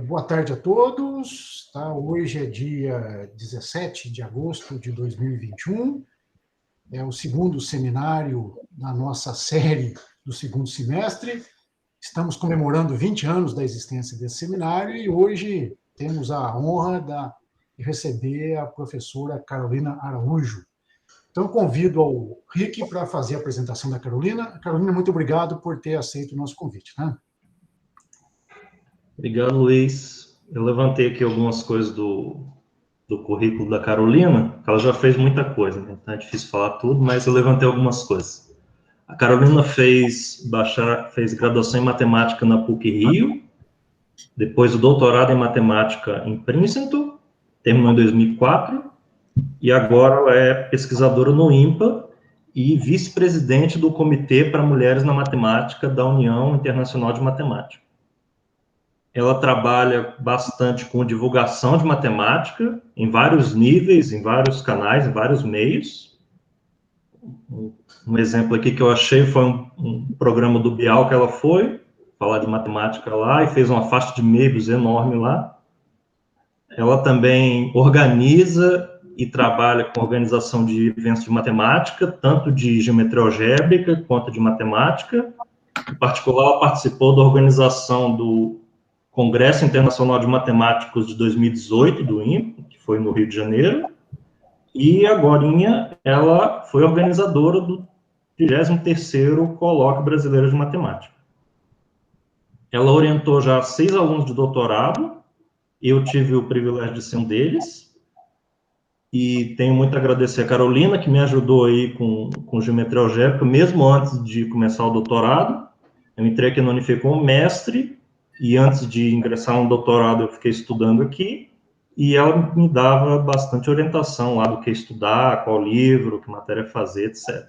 Boa tarde a todos. Tá? Hoje é dia 17 de agosto de 2021. É o segundo seminário da nossa série do segundo semestre. Estamos comemorando 20 anos da existência desse seminário e hoje temos a honra de receber a professora Carolina Araújo. Então, eu convido ao Rick para fazer a apresentação da Carolina. Carolina, muito obrigado por ter aceito o nosso convite. Né? Obrigado, Luiz. Eu levantei aqui algumas coisas do currículo da Carolina, que ela já fez muita coisa, né? Então é difícil falar tudo, mas eu levantei algumas coisas. A Carolina fez graduação em matemática na PUC-Rio, depois o doutorado em matemática em Princeton, terminou em 2004, e agora ela é pesquisadora no IMPA e vice-presidente do Comitê para Mulheres na Matemática da União Internacional de Matemática. Ela trabalha bastante com divulgação de matemática, em vários níveis, em vários canais, em vários meios. Um exemplo aqui que eu achei foi um programa do Bial que ela foi, falar de matemática lá, e fez uma faixa de meios enorme lá. Ela também organiza e trabalha com organização de eventos de matemática, tanto de geometria algébrica quanto de matemática. Em particular, ela participou da organização do Congresso Internacional de Matemáticos de 2018, do INPE, que foi no Rio de Janeiro, e agorinha ela foi organizadora do 33º Colóquio Brasileiro de Matemática. Ela orientou já 6 alunos de doutorado, eu tive o privilégio de ser um deles, e tenho muito a agradecer a Carolina, que me ajudou aí com geometria algébrica, mesmo antes de começar o doutorado. Eu entrei aqui no Unife como mestre, e antes de ingressar no doutorado eu fiquei estudando aqui, e ela me dava bastante orientação lá do que estudar, qual livro, que matéria fazer, etc.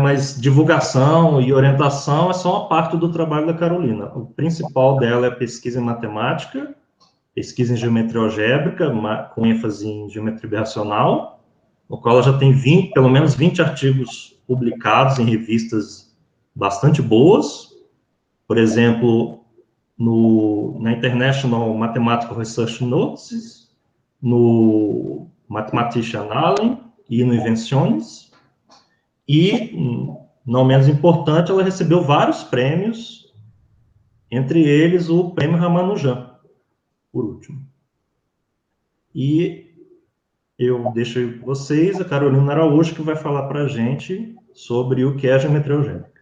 Mas divulgação e orientação é só uma parte do trabalho da Carolina. O principal dela é pesquisa em matemática, pesquisa em geometria algébrica, com ênfase em geometria birracional, no qual ela já tem pelo menos 20 artigos publicados em revistas bastante boas, por exemplo, na International Mathematical Research Notes, no Mathematician Allen e no Invenções, e, não menos importante, ela recebeu vários prêmios, entre eles o Prêmio Ramanujan, por último. E eu deixo vocês, a Carolina Araújo, que vai falar para a gente sobre o que é a geometria algébrica.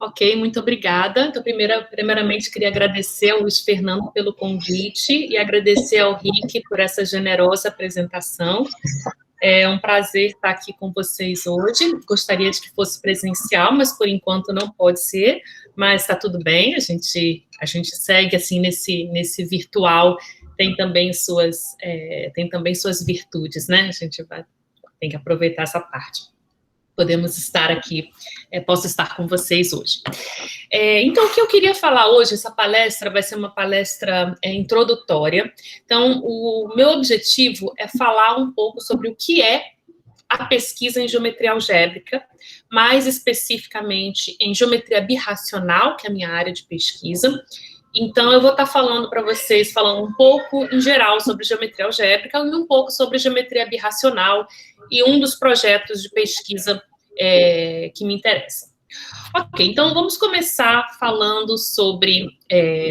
Ok, muito obrigada. Então, primeiramente, queria agradecer ao Luiz Fernando pelo convite e agradecer ao Rick por essa generosa apresentação. É um prazer estar aqui com vocês hoje. Gostaria de que fosse presencial, mas por enquanto não pode ser, mas está tudo bem, a gente segue assim nesse virtual, tem também suas virtudes, né? A gente tem que aproveitar essa parte. Podemos estar aqui, posso estar com vocês hoje. Então, o que eu queria falar hoje, essa palestra vai ser uma palestra introdutória. Então, o meu objetivo é falar um pouco sobre o que é a pesquisa em geometria algébrica, mais especificamente em geometria birracional, que é a minha área de pesquisa. Então, eu vou estar falando para vocês, falando um pouco em geral sobre geometria algébrica e um pouco sobre geometria birracional e um dos projetos de pesquisa que me interessa. Ok, então vamos começar falando sobre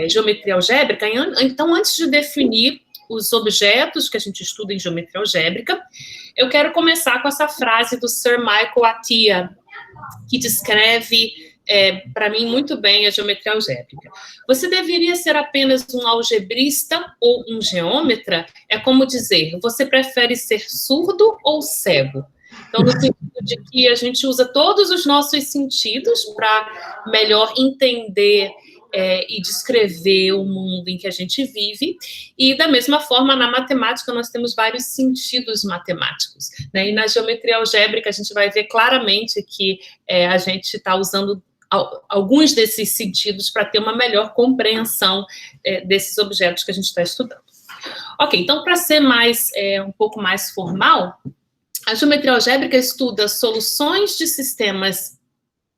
geometria algébrica. Então, antes de definir os objetos que a gente estuda em geometria algébrica, eu quero começar com essa frase do Sir Michael Atiyah, que descreve para mim muito bem a geometria algébrica. Você deveria ser apenas um algebrista ou um geômetra? É como dizer, você prefere ser surdo ou cego? Então, no sentido de que a gente usa todos os nossos sentidos para melhor entender e descrever o mundo em que a gente vive, e da mesma forma, na matemática, nós temos vários sentidos matemáticos, né? E na geometria algébrica, a gente vai ver claramente que a gente está usando alguns desses sentidos para ter uma melhor compreensão desses objetos que a gente está estudando. Ok, então, para ser um pouco mais formal, a geometria algébrica estuda soluções de sistemas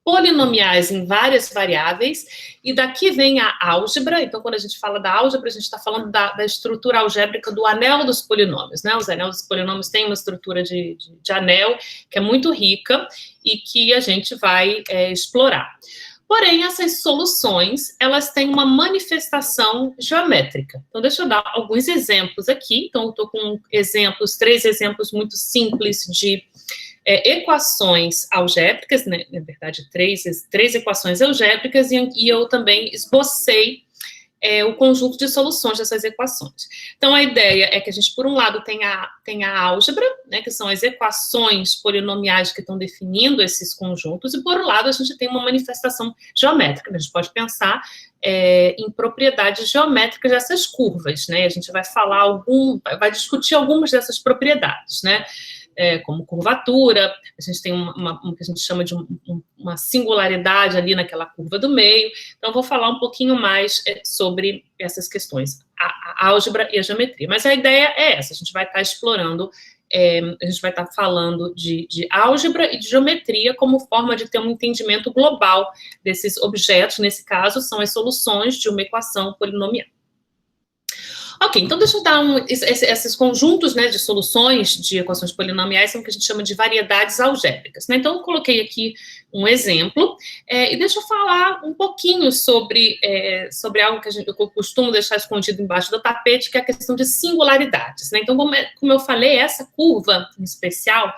polinomiais em várias variáveis, e daqui vem a álgebra. Então, quando a gente fala da álgebra, a gente está falando da estrutura algébrica do anel dos polinômios, né? Os anéis dos polinômios têm uma estrutura de anel que é muito rica e que a gente vai explorar. Porém, essas soluções, elas têm uma manifestação geométrica. Então, deixa eu dar alguns exemplos aqui. Então, eu estou com três exemplos muito simples de equações algébricas, né? Na verdade, três equações algébricas, e eu também esbocei o conjunto de soluções dessas equações. Então, a ideia é que a gente, por um lado, tem a álgebra, né, que são as equações polinomiais que estão definindo esses conjuntos, e, por um lado, a gente tem uma manifestação geométrica. A gente pode pensar em propriedades geométricas dessas curvas, né? A gente vai vai discutir algumas dessas propriedades, né? Como curvatura, a gente tem o que a gente chama de uma singularidade ali naquela curva do meio. Então, eu vou falar um pouquinho mais sobre essas questões, a álgebra e a geometria. Mas a ideia é essa, a gente vai estar explorando, a gente vai estar falando de álgebra e de geometria como forma de ter um entendimento global desses objetos, nesse caso, são as soluções de uma equação polinomial. Ok, então deixa eu dar esses conjuntos, né, de soluções de equações polinomiais são o que a gente chama de variedades algébricas, né? Então, eu coloquei aqui um exemplo, e deixa eu falar um pouquinho sobre algo que eu costumo deixar escondido embaixo do tapete, que é a questão de singularidades, né? Então, como eu falei, essa curva em especial,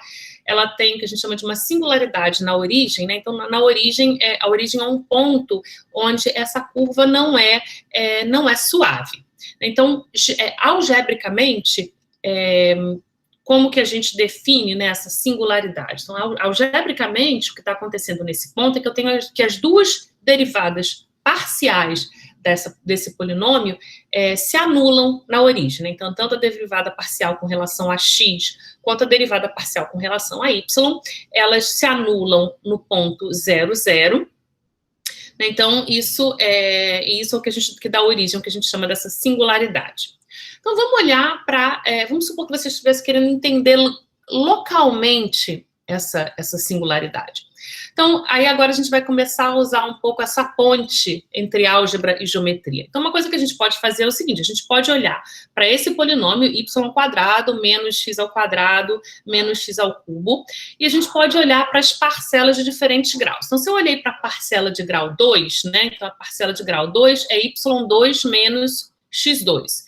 ela tem o que a gente chama de uma singularidade na origem, né? Então, na origem, a origem é um ponto onde essa curva não é suave. Então, algebricamente, como que a gente define, né, essa singularidade? Então, algebricamente, o que está acontecendo nesse ponto é que eu tenho que as duas derivadas parciais desse polinômio se anulam na origem, né? Então, tanto a derivada parcial com relação a x, quanto a derivada parcial com relação a y, elas se anulam no ponto 0, 0. Então, isso é o que dá origem, o que a gente chama dessa singularidade. Então, vamos olhar vamos supor que você estivesse querendo entender localmente essa singularidade. Então, aí agora a gente vai começar a usar um pouco essa ponte entre álgebra e geometria. Então, uma coisa que a gente pode fazer é o seguinte, a gente pode olhar para esse polinômio y² menos x² menos x ao cubo, e a gente pode olhar para as parcelas de diferentes graus. Então, se eu olhei para a parcela de grau 2, né, então a parcela de grau 2 é y2 menos x2.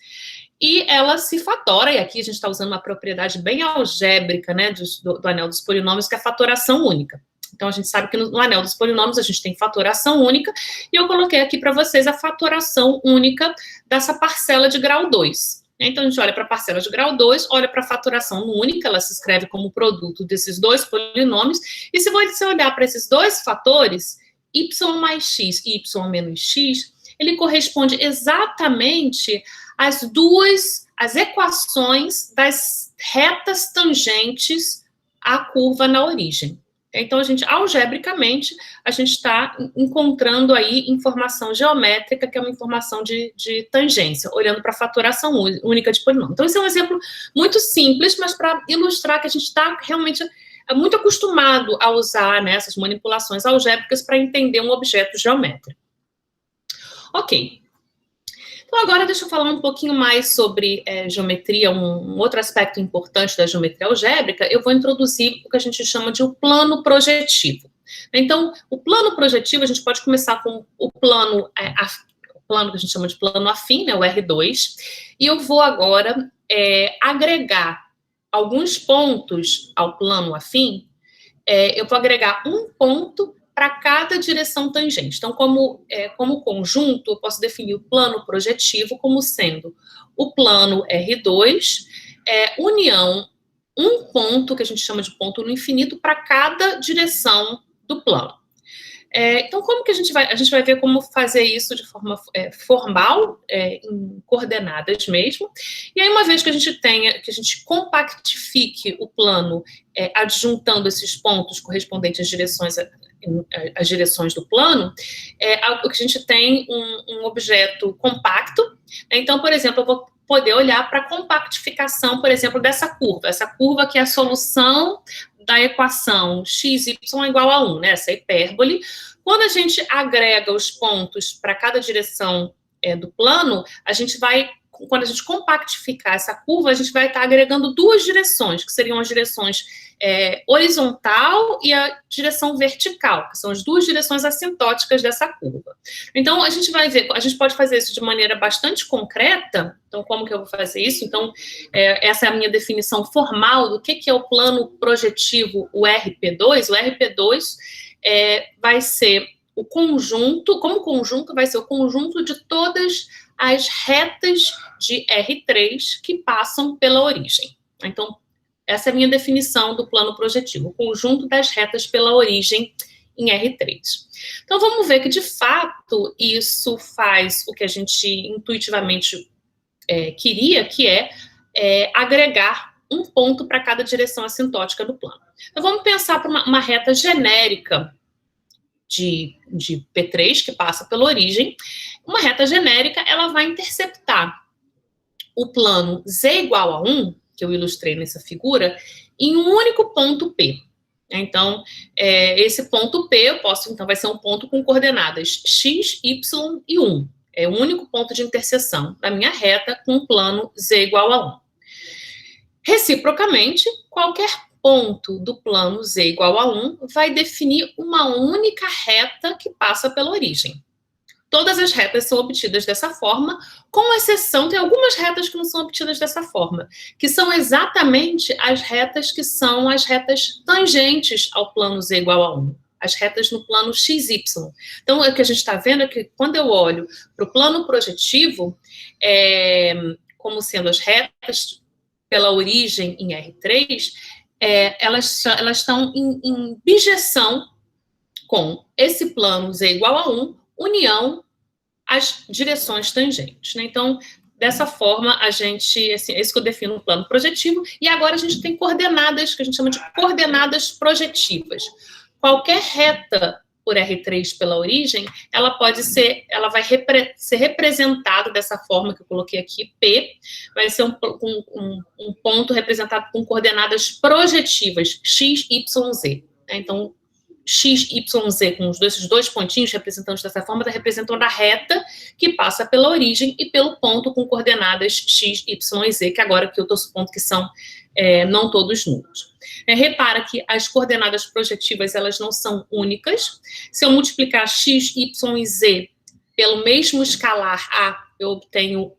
E ela se fatora, e aqui a gente está usando uma propriedade bem algébrica, né, do anel dos polinômios, que é a fatoração única. Então, a gente sabe que no anel dos polinômios a gente tem fatoração única, e eu coloquei aqui para vocês a fatoração única dessa parcela de grau 2. Então, a gente olha para a parcela de grau 2, olha para a fatoração única, ela se escreve como produto desses dois polinômios, e se você olhar para esses dois fatores, y mais x e y menos x, ele corresponde exatamente às equações das retas tangentes à curva na origem. Então, algebricamente, a gente está encontrando aí informação geométrica, que é uma informação de tangência, olhando para a fatoração única de polinômio. Então, esse é um exemplo muito simples, mas para ilustrar que a gente está realmente muito acostumado a usar, né, essas manipulações algébricas para entender um objeto geométrico. Ok. Então, agora deixa eu falar um pouquinho mais sobre geometria, um outro aspecto importante da geometria algébrica. Eu vou introduzir o que a gente chama de o plano projetivo. Então, o plano projetivo, a gente pode começar com o plano que a gente chama de plano afim, né, o R2, e eu vou agora agregar alguns pontos ao plano afim. Eu vou agregar um ponto para cada direção tangente. Então, como conjunto, eu posso definir o plano projetivo como sendo o plano R2, união, um ponto, que a gente chama de ponto no infinito, para cada direção do plano. Então, como que a gente vai ver como fazer isso de forma formal, em coordenadas mesmo. E aí, uma vez que a gente compactifique o plano, adjuntando esses pontos correspondentes às direções do plano, o que a gente tem um objeto compacto. Então, por exemplo, eu vou poder olhar para a compactificação, por exemplo, dessa curva. Essa curva que é a solução da equação x, y igual a 1, né? Essa hipérbole. Quando a gente agrega os pontos para cada direção do plano, a gente vai, quando a gente compactificar essa curva, a gente vai estar agregando duas direções, que seriam as direções horizontal e a direção vertical, que são as duas direções assintóticas dessa curva. Então, a gente vai ver, a gente pode fazer isso de maneira bastante concreta. Então, como que eu vou fazer isso? Então, essa é a minha definição formal do que é o plano projetivo, o RP2. O RP2 vai ser o conjunto, como conjunto, vai ser o conjunto de todas as retas de R3 que passam pela origem. Então, essa é a minha definição do plano projetivo, o conjunto das retas pela origem em R3. Então, vamos ver que, de fato, isso faz o que a gente intuitivamente queria, que é agregar um ponto para cada direção assintótica do plano. Então, vamos pensar para uma reta genérica de P3, que passa pela origem. Uma reta genérica, ela vai interceptar o plano z igual a 1, que eu ilustrei nessa figura, em um único ponto P. Então, esse ponto P, então, vai ser um ponto com coordenadas x, y e 1. É o único ponto de interseção da minha reta com o plano z igual a 1. Reciprocamente, qualquer ponto do plano z igual a 1 vai definir uma única reta que passa pela origem. Todas as retas são obtidas dessa forma, com exceção de algumas retas que não são obtidas dessa forma, que são exatamente as retas que são as retas tangentes ao plano z igual a 1, as retas no plano XY. Então, o que a gente está vendo é que, quando eu olho para o plano projetivo, como sendo as retas pela origem em R3, elas estão em bijeção com esse plano z igual a 1, união às direções tangentes, né? Então, dessa forma, a gente, assim, é isso que eu defino o plano projetivo, e agora a gente tem coordenadas, que a gente chama de coordenadas projetivas. Qualquer reta por R3 pela origem, ela vai ser representada dessa forma que eu coloquei aqui, P, vai ser um ponto representado com coordenadas projetivas, x, y, z. Então, x, y, z, com esses dois pontinhos representando dessa forma, está representando a reta que passa pela origem e pelo ponto com coordenadas x, y e z, que agora que eu estou supondo que são não todos nulos. Repara que as coordenadas projetivas, elas não são únicas. Se eu multiplicar x, y e z pelo mesmo escalar A, eu obtenho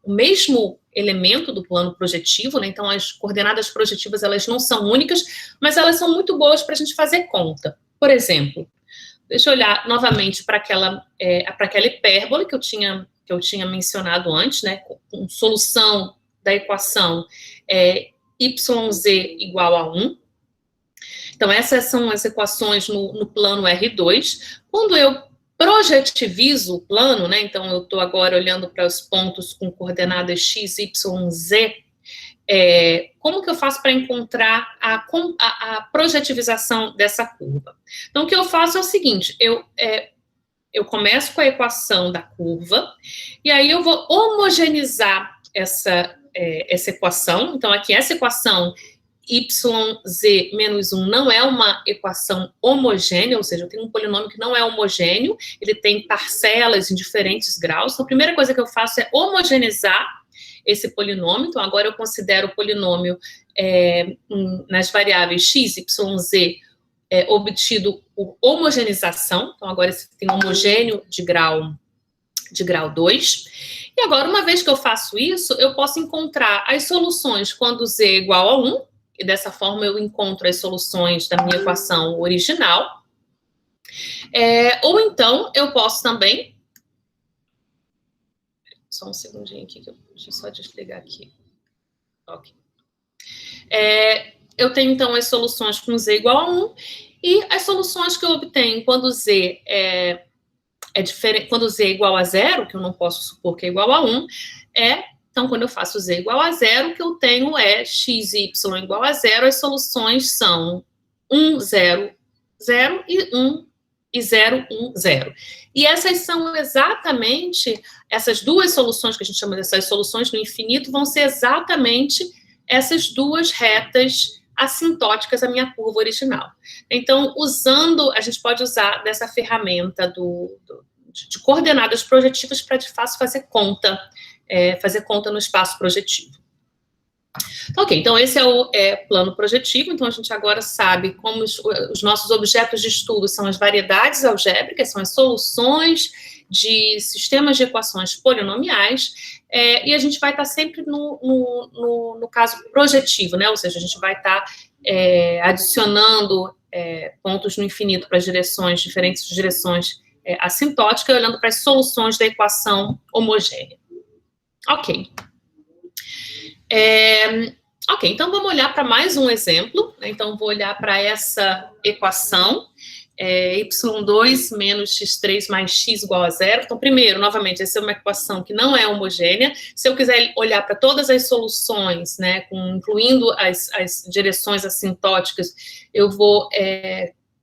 o mesmo elemento do plano projetivo, né? Então, as coordenadas projetivas, elas não são únicas, mas elas são muito boas para a gente fazer conta. Por exemplo, deixa eu olhar novamente para aquela hipérbole que eu tinha mencionado antes, né? Com solução da equação yz igual a 1. Então, essas são as equações no plano R2. Quando eu projetivizo o plano, né? Então, eu estou agora olhando para os pontos com coordenadas x, y, z. Como que eu faço para encontrar a projetivização dessa curva? Então, o que eu faço é o seguinte, eu começo com a equação da curva, e aí eu vou homogeneizar essa equação. Então, aqui, essa equação yz menos 1 não é uma equação homogênea, ou seja, eu tenho um polinômio que não é homogêneo, ele tem parcelas em diferentes graus. Então, a primeira coisa que eu faço é homogeneizar esse polinômio. Então, agora eu considero o polinômio nas variáveis x, y, z obtido por homogeneização. Então, agora esse tem um homogêneo de grau 2. E agora, uma vez que eu faço isso, eu posso encontrar as soluções quando z é igual a 1, e dessa forma eu encontro as soluções da minha equação original. Ou então, eu posso também... Só um segundinho aqui, deixa eu só desligar aqui. Ok. Eu tenho, então, as soluções com z igual a 1, e as soluções que eu obtenho quando z diferente, quando z é igual a 0, que eu não posso supor que é igual a 1, então, quando eu faço z igual a 0, o que eu tenho é x e y igual a 0, as soluções são 1, 0, 0 e 1, e 0, 1, 0. E essas são exatamente, essas duas soluções que a gente chama dessas soluções no infinito, vão ser exatamente essas duas retas assintóticas à minha curva original. Então, a gente pode usar dessa ferramenta de coordenadas projetivas para, de fato, fazer conta no espaço projetivo. Ok, então esse é o plano projetivo. Então a gente agora sabe como os nossos objetos de estudo são as variedades algébricas, são as soluções de sistemas de equações polinomiais, e a gente vai estar sempre no caso projetivo, né? Ou seja, a gente vai estar adicionando pontos no infinito para diferentes direções assintóticas, olhando para as soluções da equação homogênea. Ok. Ok, então vamos olhar para mais um exemplo, né? Então vou olhar para essa equação, y2 menos x3 mais x igual a 0. Então, primeiro, novamente, essa é uma equação que não é homogênea. Se eu quiser olhar para todas as soluções, né, incluindo as direções assintóticas, eu vou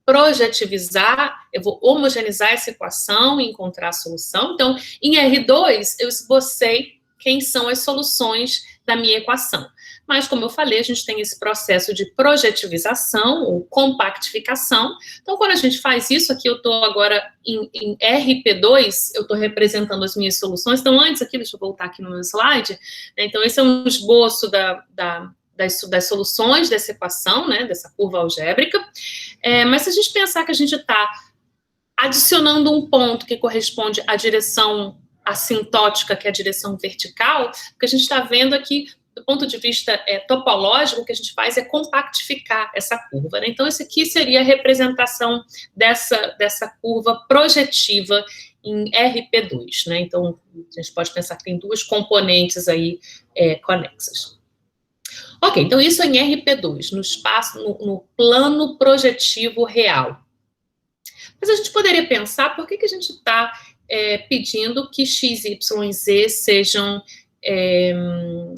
projetivizar, eu vou homogeneizar essa equação e encontrar a solução. Então, em R2, eu esbocei quem são as soluções da minha equação. Mas, como eu falei, a gente tem esse processo de projetivização ou compactificação. Então, quando a gente faz isso, aqui eu estou agora em RP2, eu estou representando as minhas soluções. Então, antes aqui, deixa eu voltar aqui no meu slide. Então, esse é um esboço das soluções dessa equação, né, dessa curva algébrica. Mas se a gente pensar que a gente está adicionando um ponto que corresponde à direção assintótica, que é a direção vertical, o que a gente está vendo aqui, do ponto de vista topológico, o que a gente faz é compactificar essa curva, né? Então, esse aqui seria a representação dessa curva projetiva em RP2, né? Então, a gente pode pensar que tem duas componentes aí conexas. Ok, então isso é em RP2, no espaço, no plano projetivo real. Mas a gente poderia pensar, por que a gente está pedindo que x, y e z sejam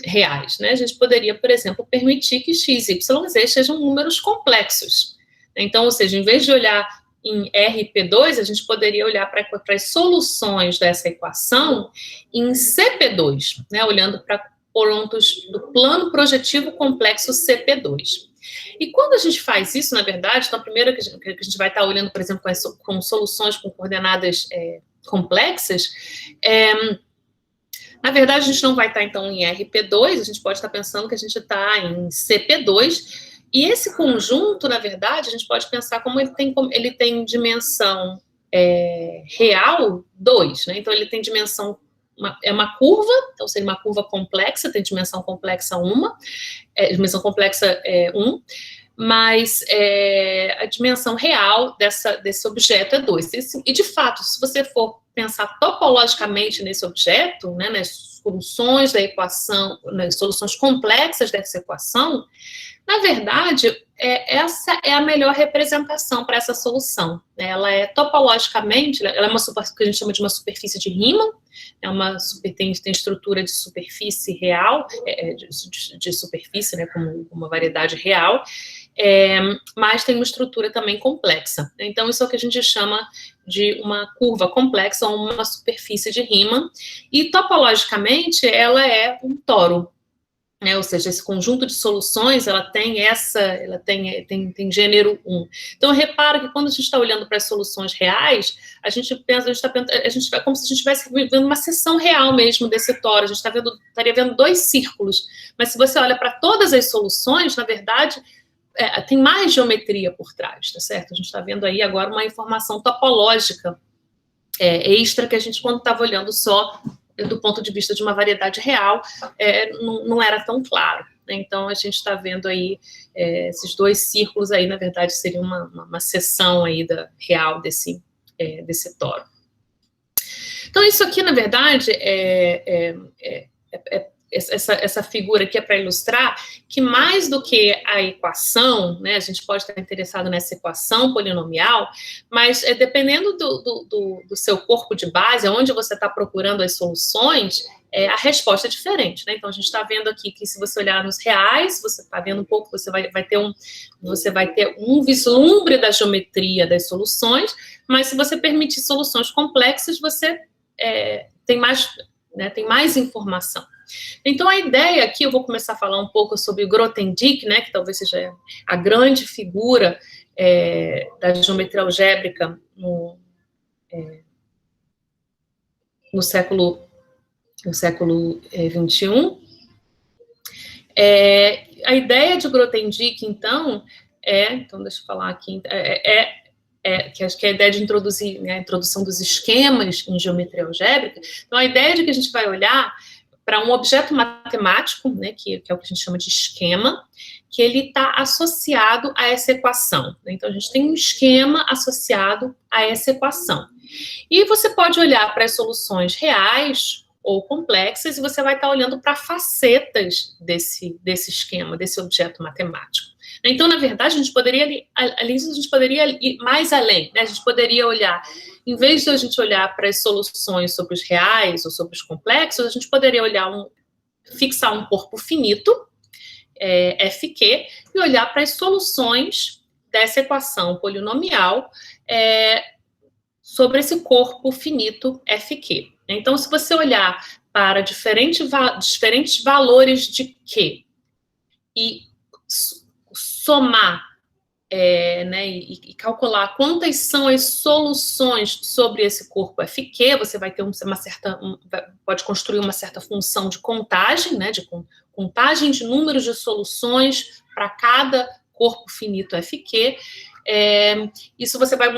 reais, né? A gente poderia, por exemplo, permitir que x, y e z sejam números complexos. Então, ou seja, em vez de olhar em RP2, a gente poderia olhar para as soluções dessa equação em CP2, né? Olhando para pontos do plano projetivo complexo CP2. E quando a gente faz isso, na verdade, então, primeiro que a gente vai estar olhando, por exemplo, com soluções com coordenadas complexas, na verdade, a gente não vai estar, então, em RP2, a gente pode estar pensando que a gente está em CP2, e esse conjunto, na verdade, a gente pode pensar como ele tem dimensão real 2, né? Então, ele tem dimensão, é uma curva, então seria uma curva complexa, tem dimensão complexa 1, dimensão complexa 1, mas a dimensão real desse objeto é 2. E, de fato, se você for pensar topologicamente nesse objeto, né, nas soluções da equação, nas soluções complexas dessa equação, na verdade, essa é a melhor representação para essa solução. Ela é topologicamente, ela é o que a gente chama de uma superfície de Riemann, tem estrutura de superfície real, de superfície, né, como uma variedade real, mas tem uma estrutura também complexa. Então, isso é o que a gente chama de uma curva complexa ou uma superfície de Riemann, e topologicamente ela é um toro. Ou seja, esse conjunto de soluções, ela tem gênero 1. Então, repara que quando a gente está olhando para as soluções reais, a gente vai como se a gente estivesse vendo uma seção real mesmo desse toro. A gente estaria vendo dois círculos. Mas se você olha para todas as soluções, na verdade, tem mais geometria por trás, tá certo? A gente está vendo aí agora uma informação topológica extra que a gente, quando estava olhando só do ponto de vista de uma variedade real, não era tão claro. Né? Então, a gente está vendo aí esses dois círculos aí, na verdade, seria uma seção aí real desse toro. Então, isso aqui, na verdade, essa figura aqui é para ilustrar que mais do que a equação, né, a gente pode estar interessado nessa equação polinomial, mas dependendo do seu corpo de base, onde você está procurando as soluções, a resposta é diferente, né? Então, a gente está vendo aqui que se você olhar nos reais, você está vendo um pouco, você vai ter um vislumbre da geometria das soluções, mas se você permitir soluções complexas, você tem mais informação. Então, a ideia aqui, eu vou começar a falar um pouco sobre o Grothendieck, né, que talvez seja a grande figura da geometria algébrica no século XXI. A ideia de Grothendieck, então, deixa eu falar aqui, que acho que é a ideia de introduzir, né, a introdução dos esquemas em geometria algébrica. Então, a ideia de que a gente vai olhar para um objeto matemático, né, que é o que a gente chama de esquema, que ele está associado a essa equação. Então, a gente tem um esquema associado a essa equação. E você pode olhar para as soluções reais ou complexas, e você vai estar olhando para facetas desse esquema, desse objeto matemático. Então, na verdade, a gente poderia ir mais além, né? A gente poderia olhar, em vez de a gente olhar para as soluções sobre os reais ou sobre os complexos, a gente poderia fixar um corpo finito, FQ, e olhar para as soluções dessa equação polinomial sobre esse corpo finito FQ. Então, se você olhar para diferentes valores de Q e somar, né, e calcular quantas são as soluções sobre esse corpo FQ, você vai ter pode construir uma certa função de contagem, né, de contagem de números de soluções para cada corpo finito FQ. Isso você pode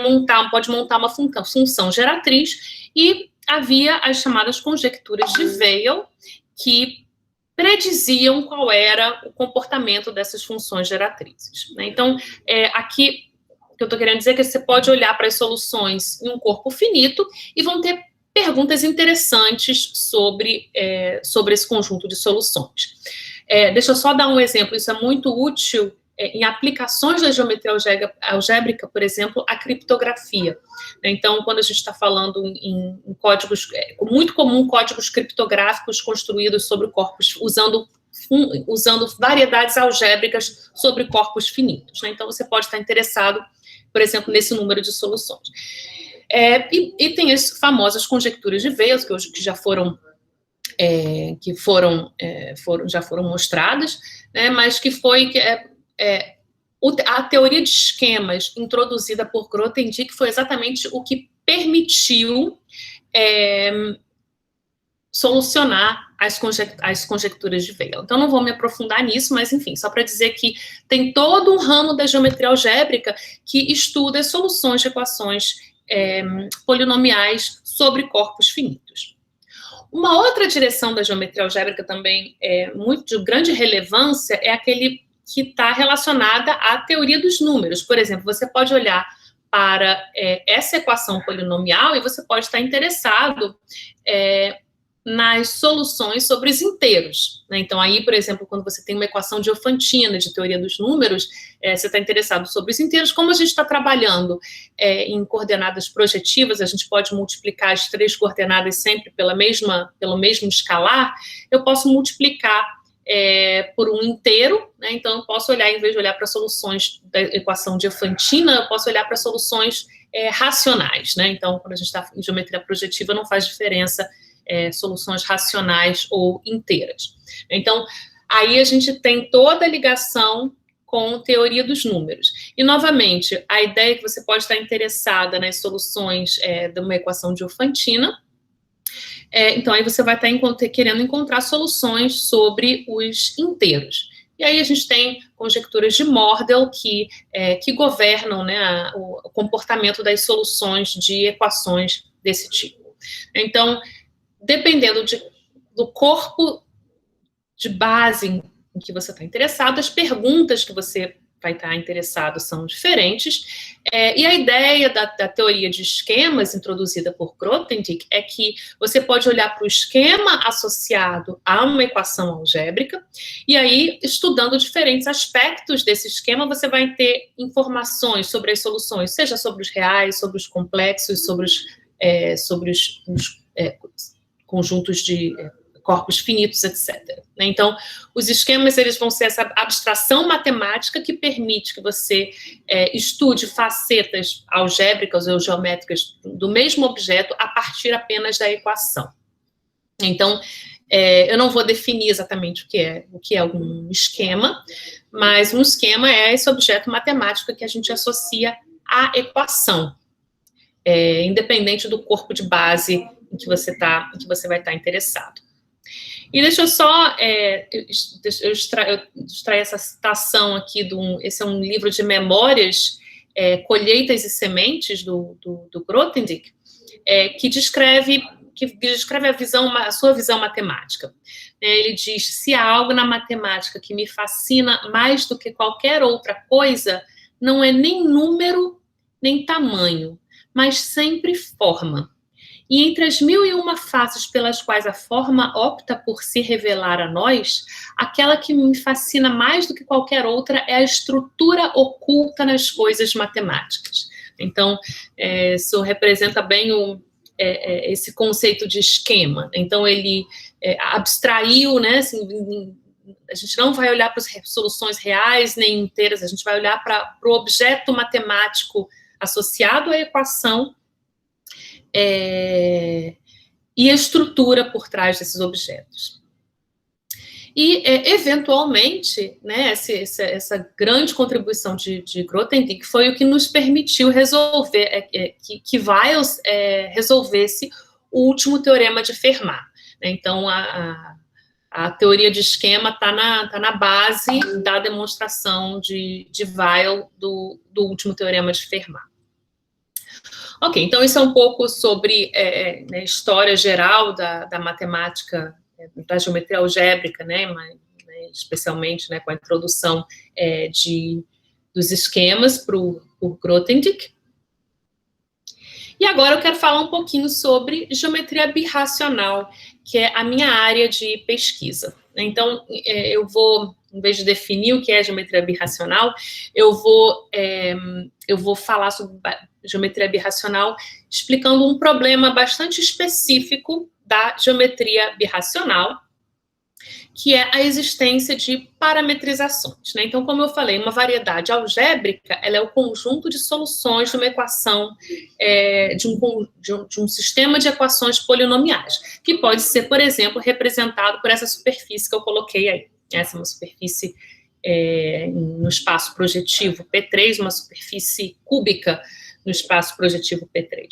montar uma função geratriz, e havia as chamadas conjecturas de Weyl, que prediziam qual era o comportamento dessas funções geratrizes. Né? Então, aqui, o que eu estou querendo dizer é que você pode olhar para as soluções em um corpo finito e vão ter perguntas interessantes sobre esse conjunto de soluções. Deixa eu só dar um exemplo, isso é muito útil em aplicações da geometria algébrica, por exemplo, a criptografia. Então, quando a gente está falando em códigos, é muito comum códigos criptográficos construídos sobre corpos, usando variedades algébricas sobre corpos finitos. Né? Então, você pode estar interessado, por exemplo, nesse número de soluções. E tem as famosas conjecturas de Weyl, que já foram mostradas, né? Mas a teoria de esquemas introduzida por Grothendieck foi exatamente o que permitiu solucionar as conjecturas de Weyl. Então, não vou me aprofundar nisso, mas, enfim, só para dizer que tem todo um ramo da geometria algébrica que estuda as soluções de equações polinomiais sobre corpos finitos. Uma outra direção da geometria algébrica também muito de grande relevância é aquele que está relacionada à teoria dos números. Por exemplo, você pode olhar para essa equação polinomial e você pode estar interessado nas soluções sobre os inteiros. Né? Então, aí, por exemplo, quando você tem uma equação diofantina de teoria dos números, você está interessado sobre os inteiros. Como a gente está trabalhando em coordenadas projetivas, a gente pode multiplicar as 3 coordenadas sempre pelo mesmo escalar, eu posso multiplicar por um inteiro, né? Então eu posso olhar, em vez de olhar para soluções da equação diofantina, eu posso olhar para soluções racionais, né? Então, quando a gente está em geometria projetiva, não faz diferença soluções racionais ou inteiras. Então, aí a gente tem toda a ligação com teoria dos números. E, novamente, a ideia é que você pode estar interessada nas soluções de uma equação diofantina. Então, aí você vai estar querendo encontrar soluções sobre os inteiros. E aí a gente tem conjecturas de Mordell que governam, né, o comportamento das soluções de equações desse tipo. Então, dependendo do corpo de base em que você está interessado, as perguntas que você vai estar interessado são diferentes, e a ideia da teoria de esquemas introduzida por Grothendieck é que você pode olhar para o esquema associado a uma equação algébrica, e aí, estudando diferentes aspectos desse esquema, você vai ter informações sobre as soluções, seja sobre os reais, sobre os complexos, sobre os conjuntos de corpos finitos, etc. Então, os esquemas eles vão ser essa abstração matemática que permite que você estude facetas algébricas ou geométricas do mesmo objeto a partir apenas da equação. Então, eu não vou definir exatamente o que é um esquema, mas um esquema é esse objeto matemático que a gente associa à equação, independente do corpo de base em que você vai estar interessado. E deixa eu só eu extrair essa citação aqui esse é um livro de memórias, Colheitas e Sementes, do Grothendieck, que descreve a sua visão matemática. Ele diz: se há algo na matemática que me fascina mais do que qualquer outra coisa, não é nem número, nem tamanho, mas sempre forma. E entre as 1001 faces pelas quais a forma opta por se revelar a nós, aquela que me fascina mais do que qualquer outra é a estrutura oculta nas coisas matemáticas. Então, isso representa bem esse conceito de esquema. Então, ele abstraiu, né, assim, a gente não vai olhar para as soluções reais nem inteiras, a gente vai olhar para o objeto matemático associado à equação e a estrutura por trás desses objetos. E, eventualmente, né, essa grande contribuição de Grothendieck foi o que nos permitiu resolver, que Wiles resolvesse o último teorema de Fermat. Então, a teoria de esquema está na base da demonstração de Wiles do último teorema de Fermat. Ok, então isso é um pouco sobre a história geral da matemática, da geometria algébrica, né, especialmente, né, com a introdução dos esquemas por Grothendieck. E agora eu quero falar um pouquinho sobre geometria birracional, que é a minha área de pesquisa. Então, eu vou, em vez de definir o que é geometria birracional, eu vou falar sobre geometria birracional explicando um problema bastante específico da geometria birracional, que é a existência de parametrizações, né? Então, como eu falei, uma variedade algébrica, ela é o conjunto de soluções de uma equação, de um sistema de equações polinomiais, que pode ser, por exemplo, representado por essa superfície que eu coloquei aí. Essa é uma superfície no espaço projetivo P3, uma superfície cúbica no espaço projetivo P3.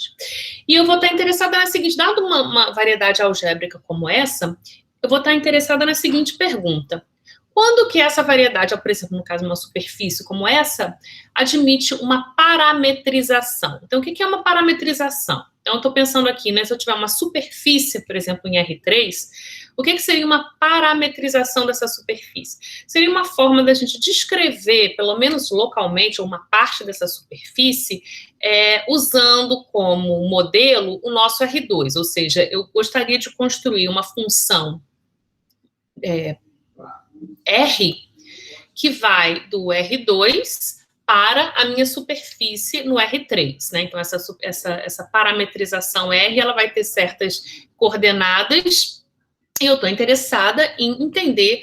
E eu vou estar interessada na seguinte, dado uma variedade algébrica como essa, eu vou estar interessada na seguinte pergunta: quando que essa variedade, por exemplo, no caso uma superfície como essa, admite uma parametrização? Então, o que é uma parametrização? Então, eu estou pensando aqui, né, se eu tiver uma superfície, por exemplo, em R3, o que seria uma parametrização dessa superfície? Seria uma forma da gente descrever, pelo menos localmente, ou uma parte dessa superfície, usando como modelo o nosso R2, ou seja, eu gostaria de construir uma função R que vai do R2 para a minha superfície no R3, né? Então, essa parametrização R, ela vai ter certas coordenadas e eu estou interessada em entender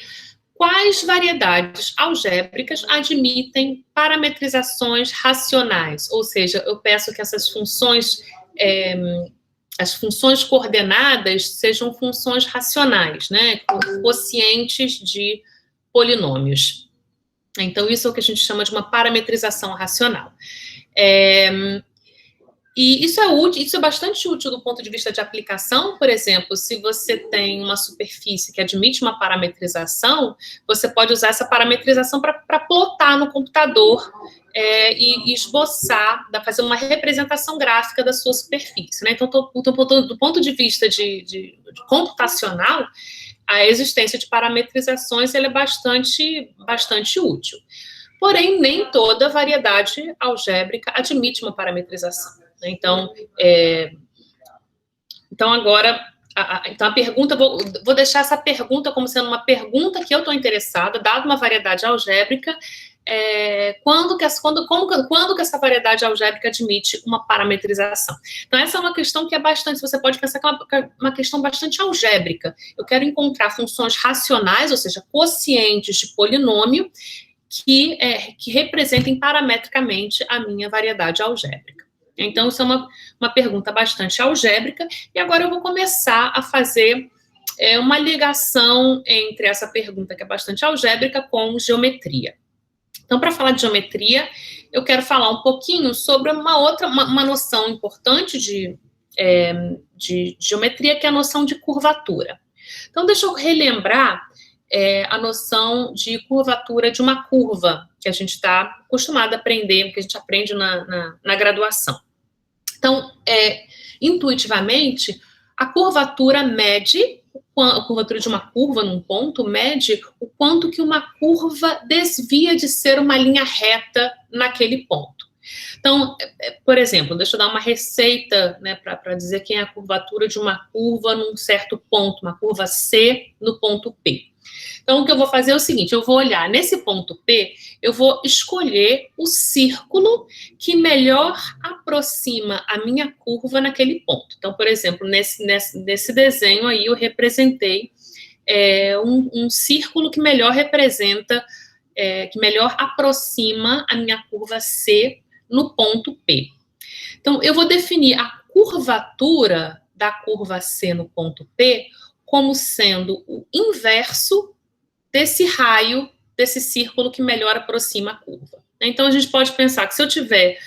quais variedades algébricas admitem parametrizações racionais, ou seja, eu peço que essas funções, as funções coordenadas sejam funções racionais, né? Quocientes de polinômios. Então, isso é o que a gente chama de uma parametrização racional. E isso é útil, isso é bastante útil do ponto de vista de aplicação. Por exemplo, se você tem uma superfície que admite uma parametrização, você pode usar essa parametrização para plotar no computador e esboçar, fazer uma representação gráfica da sua superfície, né? Então, do ponto de vista de computacional, a existência de parametrizações ela é bastante útil. Porém, nem toda variedade algébrica admite uma parametrização. Então, agora, a pergunta, vou deixar essa pergunta como sendo uma pergunta que eu estou interessada, dada uma variedade algébrica, quando que essa variedade algébrica admite uma parametrização. Então, essa é uma questão que você pode pensar que é uma questão bastante algébrica. Eu quero encontrar funções racionais, ou seja, quocientes de polinômio, que representem parametricamente a minha variedade algébrica. Então, isso é uma pergunta bastante algébrica, e agora eu vou começar a fazer uma ligação entre essa pergunta, que é bastante algébrica, com geometria. Então, para falar de geometria, eu quero falar um pouquinho sobre uma noção importante de geometria, que é a noção de curvatura. Então, deixa eu relembrar a noção de curvatura de uma curva, que a gente está acostumado a aprender, que a gente aprende na graduação. Então, intuitivamente, a curvatura de uma curva num ponto mede o quanto que uma curva desvia de ser uma linha reta naquele ponto. Então, por exemplo, deixa eu dar uma receita, né, para dizer quem é a curvatura de uma curva num certo ponto, uma curva C no ponto P. Então, o que eu vou fazer é o seguinte, eu vou olhar nesse ponto P, eu vou escolher o círculo que melhor aproxima a minha curva naquele ponto. Então, por exemplo, nesse desenho aí, eu representei um círculo que melhor representa, que melhor aproxima a minha curva C no ponto P. Então, eu vou definir a curvatura da curva C no ponto P como sendo o inverso desse raio, desse círculo que melhor aproxima a curva. Então, a gente pode pensar que se eu tiver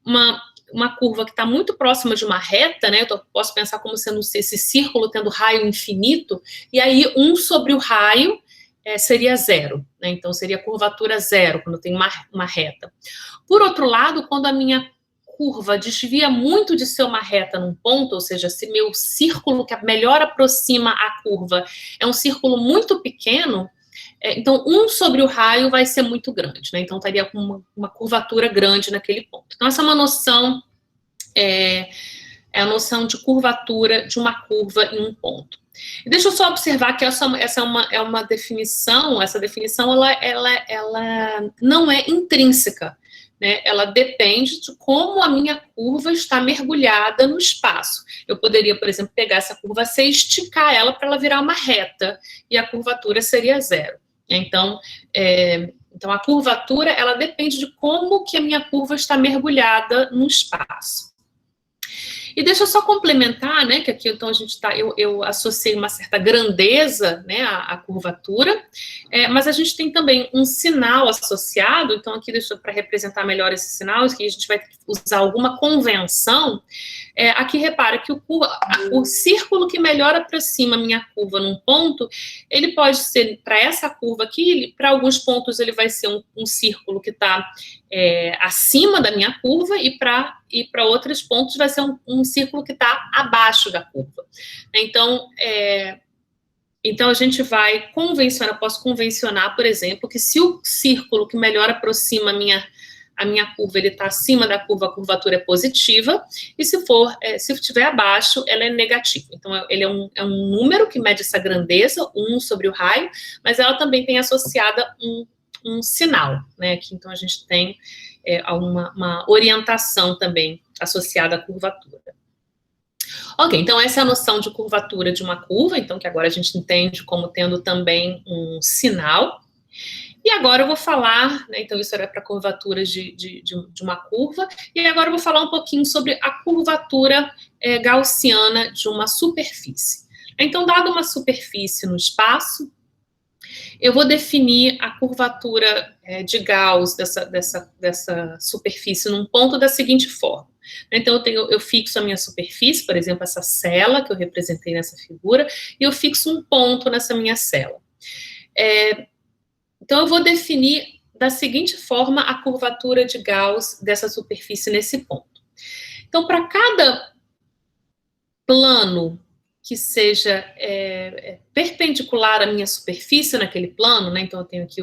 uma curva que está muito próxima de uma reta, né, eu posso pensar como sendo esse círculo tendo raio infinito, e aí 1 sobre o raio seria 0, né? Então, seria curvatura 0, quando tem uma reta. Por outro lado, quando a minha curva desvia muito de ser uma reta num ponto, ou seja, se meu círculo que melhor aproxima a curva é um círculo muito pequeno, então 1 sobre o raio vai ser muito grande, né? Então, estaria com uma curvatura grande naquele ponto. Então, essa é uma noção, a noção de curvatura de uma curva em um ponto. E deixa eu só observar que essa é uma definição, essa definição ela não é intrínseca, né? Ela depende de como a minha curva está mergulhada no espaço. Eu poderia, por exemplo, pegar essa curva C e esticar ela para ela virar uma reta, e a curvatura seria 0. Então, a curvatura, ela depende de como que a minha curva está mergulhada no espaço. E deixa eu só complementar, né, que aqui então eu associei uma certa grandeza, né, à curvatura, mas a gente tem também um sinal associado, então aqui para representar melhor esse sinal, que a gente vai usar alguma convenção. Aqui repara que o círculo que melhor aproxima a minha curva num ponto, ele pode ser, para essa curva aqui, para alguns pontos ele vai ser um círculo que está acima da minha curva, e para outros pontos vai ser um círculo que está abaixo da curva. Então, a gente vai convencionar, eu posso convencionar, por exemplo, que se o círculo que melhor aproxima a minha curva, ele está acima da curva, a curvatura é positiva, e se estiver abaixo, ela é negativa. Então, ele é um número que mede essa grandeza, 1 sobre o raio, mas ela também tem associada um sinal, né? Aqui, então, a gente tem uma orientação também associada à curvatura. Ok, então essa é a noção de curvatura de uma curva, então que agora a gente entende como tendo também um sinal. E agora eu vou falar, né, então isso era para curvatura de uma curva, e agora eu vou falar um pouquinho sobre a curvatura gaussiana de uma superfície. Então, dado uma superfície no espaço, eu vou definir a curvatura de Gauss dessa superfície num ponto da seguinte forma. Então, eu fixo a minha superfície, por exemplo, essa cela que eu representei nessa figura, e eu fixo um ponto nessa minha cela. Então, eu vou definir da seguinte forma a curvatura de Gauss dessa superfície nesse ponto. Então, para cada plano que seja perpendicular à minha superfície naquele plano, né? Então, eu tenho aqui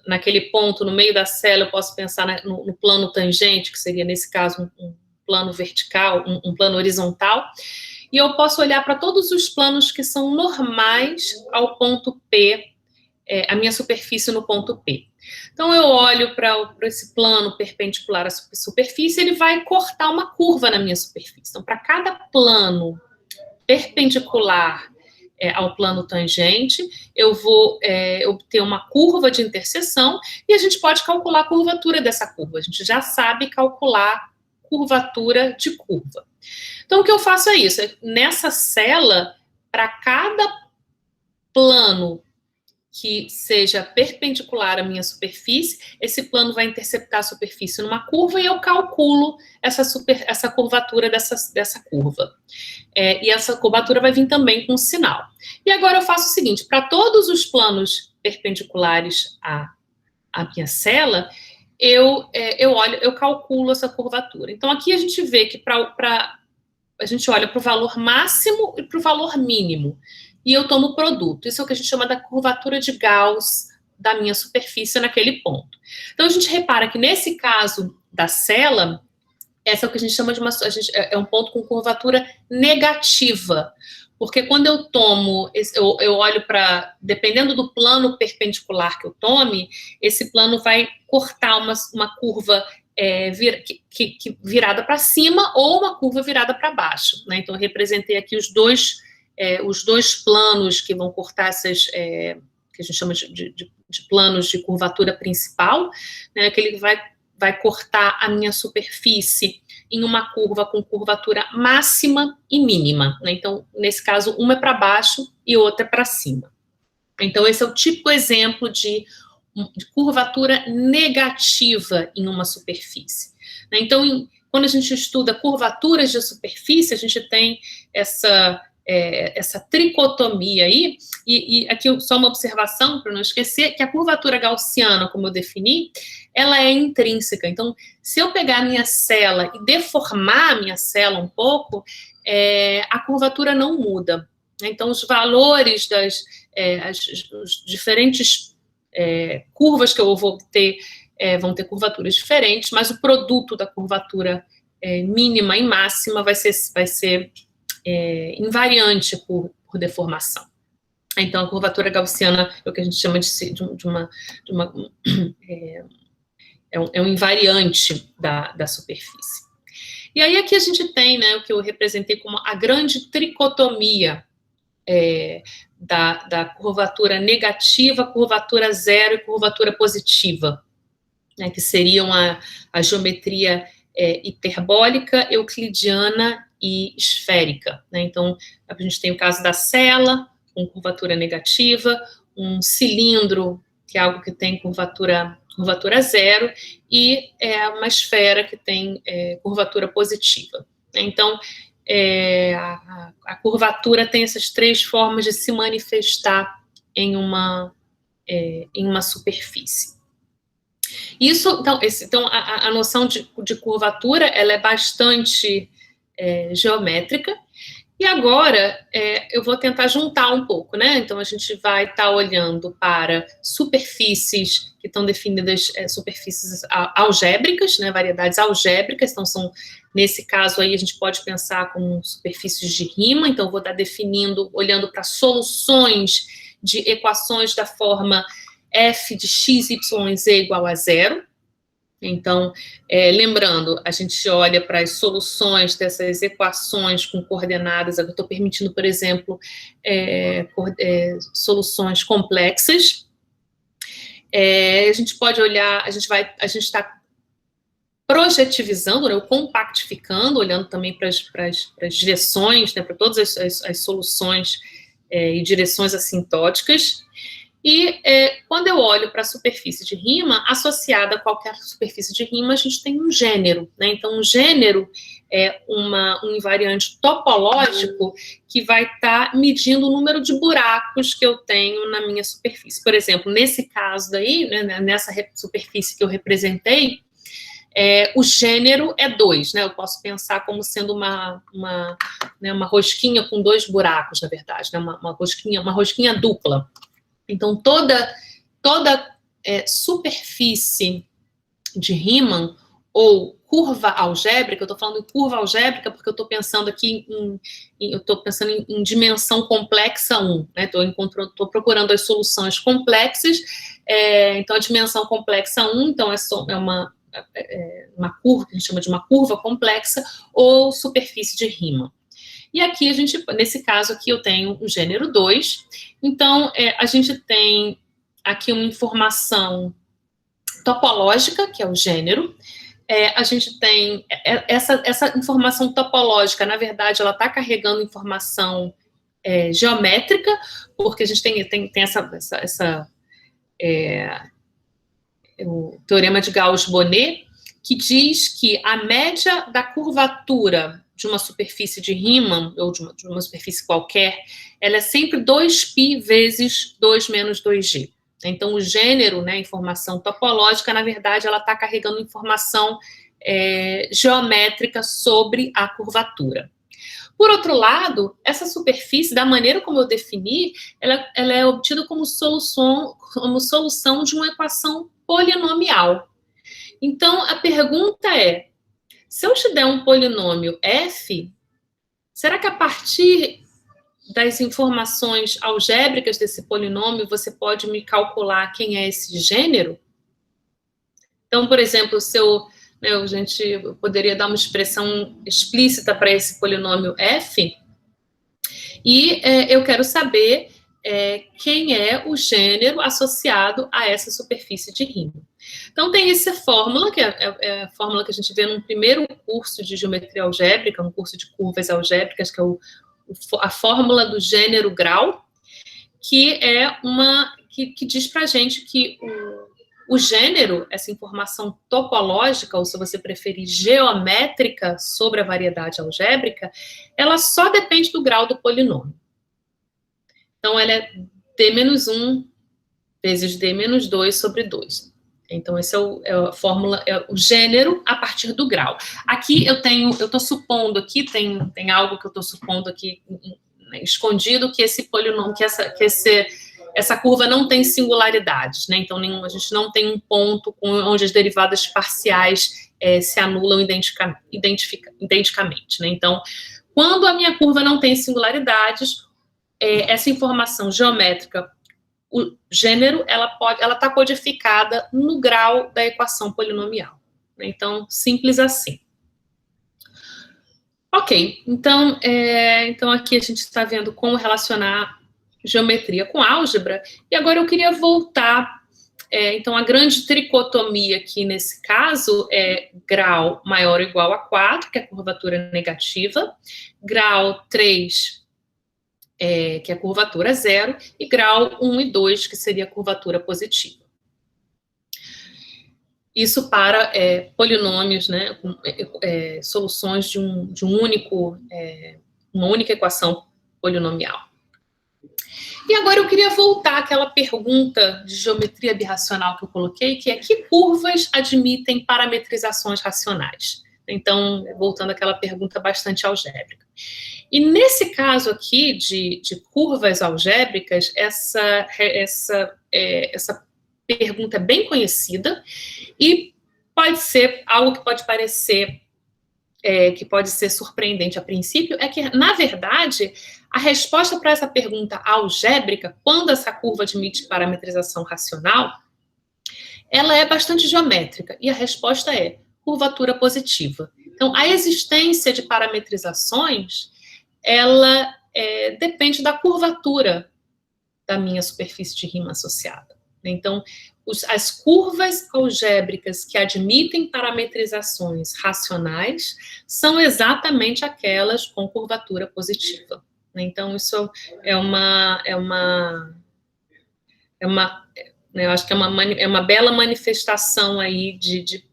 naquele ponto, no meio da cela, eu posso pensar no plano tangente, que seria, nesse caso, um plano vertical, um plano horizontal, e eu posso olhar para todos os planos que são normais ao ponto P a minha superfície no ponto P. Então, eu olho para esse plano perpendicular à superfície, ele vai cortar uma curva na minha superfície. Então, para cada plano perpendicular ao plano tangente, eu vou obter uma curva de interseção e a gente pode calcular a curvatura dessa curva. A gente já sabe calcular curvatura de curva. Então, o que eu faço é isso. Nessa cela, para cada plano que seja perpendicular à minha superfície, esse plano vai interceptar a superfície numa curva e eu calculo essa curvatura dessa curva. E essa curvatura vai vir também com um sinal. E agora eu faço o seguinte, para todos os planos perpendiculares à minha cela, eu calculo essa curvatura. Então, aqui a gente vê que a gente olha para o valor máximo e para o valor mínimo. E eu tomo o produto. Isso é o que a gente chama da curvatura de Gauss da minha superfície naquele ponto. Então, a gente repara que nesse caso da cela, essa é o que a gente chama de é um ponto com curvatura negativa. Porque quando eu tomo, eu olho para, dependendo do plano perpendicular que eu tome, esse plano vai cortar uma curva virada para cima ou uma curva virada para baixo, né? Então, eu representei aqui os dois planos que vão cortar essas, que a gente chama de planos de curvatura principal, né, que ele vai cortar a minha superfície em uma curva com curvatura máxima e mínima, né? Então, nesse caso, uma é para baixo e outra é para cima. Então, esse é o típico exemplo de curvatura negativa em uma superfície, né? Então, quando a gente estuda curvaturas de superfície, a gente tem essa tricotomia aí, e aqui só uma observação para não esquecer, que a curvatura gaussiana, como eu defini, ela é intrínseca. Então, se eu pegar a minha cela e deformar a minha cela um pouco, a curvatura não muda. Então, os valores os diferentes curvas que eu vou ter vão ter curvaturas diferentes, mas o produto da curvatura mínima e máxima vai ser invariante por deformação. Então, a curvatura gaussiana é o que a gente chama é um invariante da superfície. E aí aqui a gente tem, né, o que eu representei como a grande tricotomia da curvatura negativa, curvatura zero e curvatura positiva, né, que seriam a geometria hiperbólica, euclidiana e esférica, né? Então, a gente tem o caso da cela, com curvatura negativa, um cilindro, que é algo que tem curvatura zero, e uma esfera que tem curvatura positiva. Então, a curvatura tem essas três formas de se manifestar em uma superfície. Isso, então a noção de curvatura, ela é bastante geométrica, e agora eu vou tentar juntar um pouco, né? Então, a gente vai estar olhando para superfícies que estão definidas, superfícies algébricas, né? Variedades algébricas, então nesse caso aí, a gente pode pensar como superfícies de Riemann, então eu vou estar definindo, olhando para soluções de equações da forma f de x, y, z igual a zero. Então, lembrando, a gente olha para as soluções dessas equações com coordenadas, eu estou permitindo, por exemplo, soluções complexas. A gente pode olhar, a gente está projetivizando, né, ou compactificando, olhando também para as direções, né, para todas as soluções e direções assintóticas. E quando eu olho para a superfície de Riemann, associada a qualquer superfície de Riemann, a gente tem um gênero, né? Então, um gênero é um invariante topológico que vai estar medindo o número de buracos que eu tenho na minha superfície. Por exemplo, nesse caso daí, né, nessa superfície que eu representei, o gênero é 2, né? Eu posso pensar como sendo uma rosquinha com 2 buracos, na verdade, né? Uma rosquinha dupla. Então, toda superfície de Riemann, ou curva algébrica, eu estou falando em curva algébrica porque eu estou pensando aqui em dimensão complexa 1, né? Estou procurando as soluções complexas, então a dimensão complexa 1, então é uma curva, que a gente chama de uma curva complexa, ou superfície de Riemann. E aqui nesse caso aqui, eu tenho o gênero 2, então a gente tem aqui uma informação topológica, que é o gênero. A gente tem essa informação topológica, na verdade, ela está carregando informação geométrica, porque a gente tem o teorema de Gauss-Bonnet, que diz que a média da curvatura de uma superfície de Riemann, ou de uma superfície qualquer, ela é sempre 2π vezes 2 menos 2g. Então, o gênero, né, informação topológica, na verdade, ela está carregando informação geométrica sobre a curvatura. Por outro lado, essa superfície, da maneira como eu defini, ela é obtida como solução de uma equação polinomial. Então, a pergunta é, se eu te der um polinômio f, será que a partir das informações algébricas desse polinômio, você pode me calcular quem é esse gênero? Então, por exemplo, a gente poderia dar uma expressão explícita para esse polinômio f, e eu quero saber quem é o gênero associado a essa superfície de Riemann. Então, tem essa fórmula, que é a fórmula que a gente vê no primeiro curso de geometria algébrica, um curso de curvas algébricas, que é a fórmula do gênero grau, que que diz para a gente que o gênero, essa informação topológica, ou se você preferir, geométrica sobre a variedade algébrica, ela só depende do grau do polinômio. Então, ela é d-1 vezes d-2 sobre 2. Então, essa é a fórmula, o gênero a partir do grau. Aqui eu estou supondo aqui, tem algo que eu estou supondo aqui escondido, que esse polinômio, que essa curva não tem singularidades, né? Então, a gente não tem um ponto onde as derivadas parciais se anulam identicamente, né? Então, quando a minha curva não tem singularidades, essa informação geométrica, o gênero, ela está codificada no grau da equação polinomial. Né? Então, simples assim. Ok, então aqui a gente está vendo como relacionar geometria com álgebra, e agora eu queria voltar, então a grande tricotomia aqui nesse caso é grau maior ou igual a 4, que é a curvatura negativa, grau 3, que é a curvatura 0, e grau 1 e 2, que seria a curvatura positiva. Isso para polinômios, né, soluções de uma única equação polinomial. E agora eu queria voltar àquela pergunta de geometria birracional que eu coloquei, que é: que curvas admitem parametrizações racionais? Então, voltando àquela pergunta bastante algébrica. E nesse caso aqui de curvas algébricas, essa pergunta é bem conhecida e pode ser algo que pode parecer que pode ser surpreendente a princípio, é que, na verdade, a resposta para essa pergunta algébrica, quando essa curva admite parametrização racional, ela é bastante geométrica, e a resposta é curvatura positiva. Então, a existência de parametrizações, ela depende da curvatura da minha superfície de Riemann associada. Então, as curvas algébricas que admitem parametrizações racionais são exatamente aquelas com curvatura positiva. Então, isso eu acho que é uma bela manifestação aí de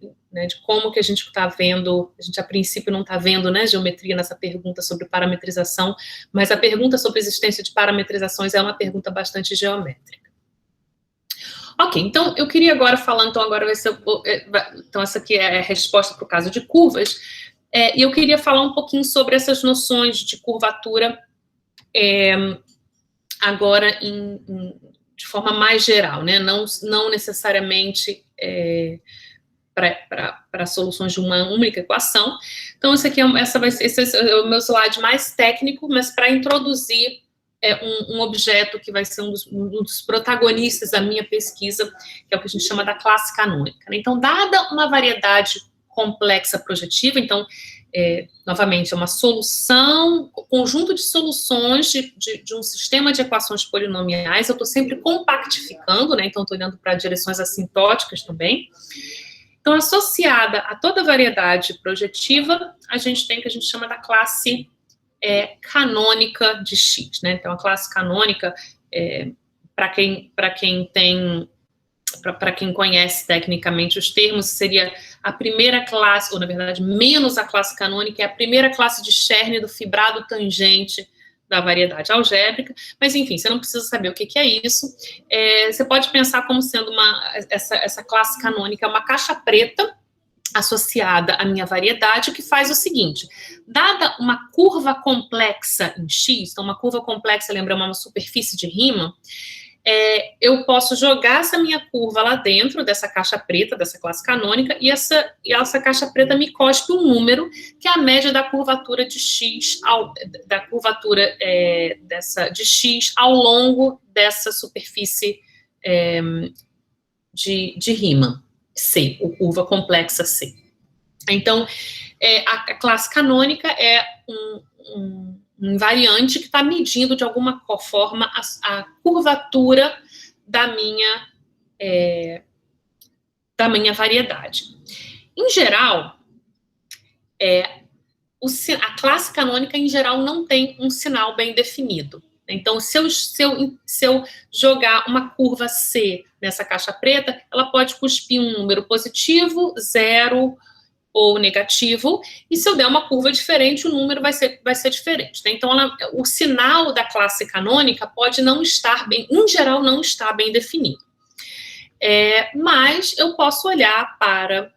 como que a gente está vendo, a gente a princípio não está vendo, né, geometria nessa pergunta sobre parametrização, mas a pergunta sobre a existência de parametrizações é uma pergunta bastante geométrica. Ok, então eu queria agora falar, então essa aqui é a resposta para o caso de curvas, e eu queria falar um pouquinho sobre essas noções de curvatura agora de forma mais geral, né? Não necessariamente para soluções de uma única equação. Então, esse é o meu slide mais técnico, mas para introduzir um objeto que vai ser um dos protagonistas da minha pesquisa, que é o que a gente chama da classe canônica. Então, dada uma variedade complexa projetiva, então, novamente, é uma solução, conjunto de soluções de um sistema de equações polinomiais. Eu estou sempre compactificando, né? Então, estou olhando para direções assintóticas também. Então, associada a toda variedade projetiva, a gente tem o que a gente chama da classe canônica de X, né? Então, a classe canônica, para quem conhece tecnicamente os termos, seria a primeira classe, ou na verdade, menos a classe canônica, é a primeira classe de Chern do fibrado tangente da variedade algébrica, mas enfim, você não precisa saber o que é isso. Você pode pensar como sendo essa classe canônica, uma caixa preta associada à minha variedade, que faz o seguinte: dada uma curva complexa em X, então uma curva complexa, lembra, uma superfície de Riemann, eu posso jogar essa minha curva lá dentro dessa caixa preta, dessa classe canônica, e essa caixa preta me cospe um número, que é a média da curvatura de X, de X ao longo dessa superfície de Riemann, C, ou curva complexa C. Então, a classe canônica é um invariante que está medindo, de alguma forma, a curvatura da minha variedade. Em geral, a classe canônica, em geral, não tem um sinal bem definido. Então, se eu jogar uma curva C nessa caixa preta, ela pode cuspir um número positivo, 0 ou negativo, e se eu der uma curva diferente, o número vai ser diferente. Né? Então, o sinal da classe canônica pode não estar bem, em geral, não está bem definido. Mas eu posso olhar para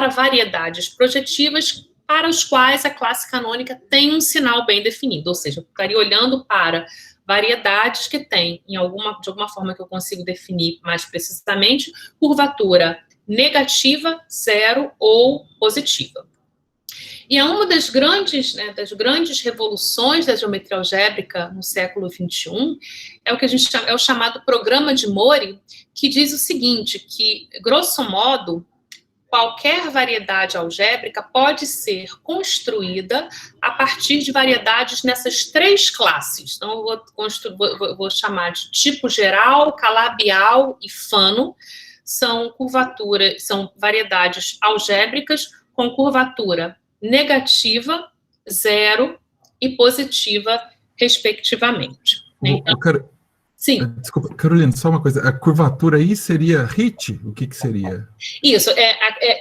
variedades projetivas para os quais a classe canônica tem um sinal bem definido, ou seja, eu ficaria olhando para variedades que têm, de alguma forma que eu consigo definir mais precisamente, curvatura negativa, 0 ou positiva. E é uma das grandes revoluções da geometria algébrica no século XXI, é o que a gente chama, é o chamado programa de Mori, que diz o seguinte, que, grosso modo, qualquer variedade algébrica pode ser construída a partir de variedades nessas três classes. Então, eu vou chamar de tipo geral, calabial e Fano. São variedades algébricas com curvatura negativa, 0 e positiva, respectivamente. Então, sim. Desculpa, Carolina, só uma coisa. A curvatura aí seria Hit? O que seria? Isso.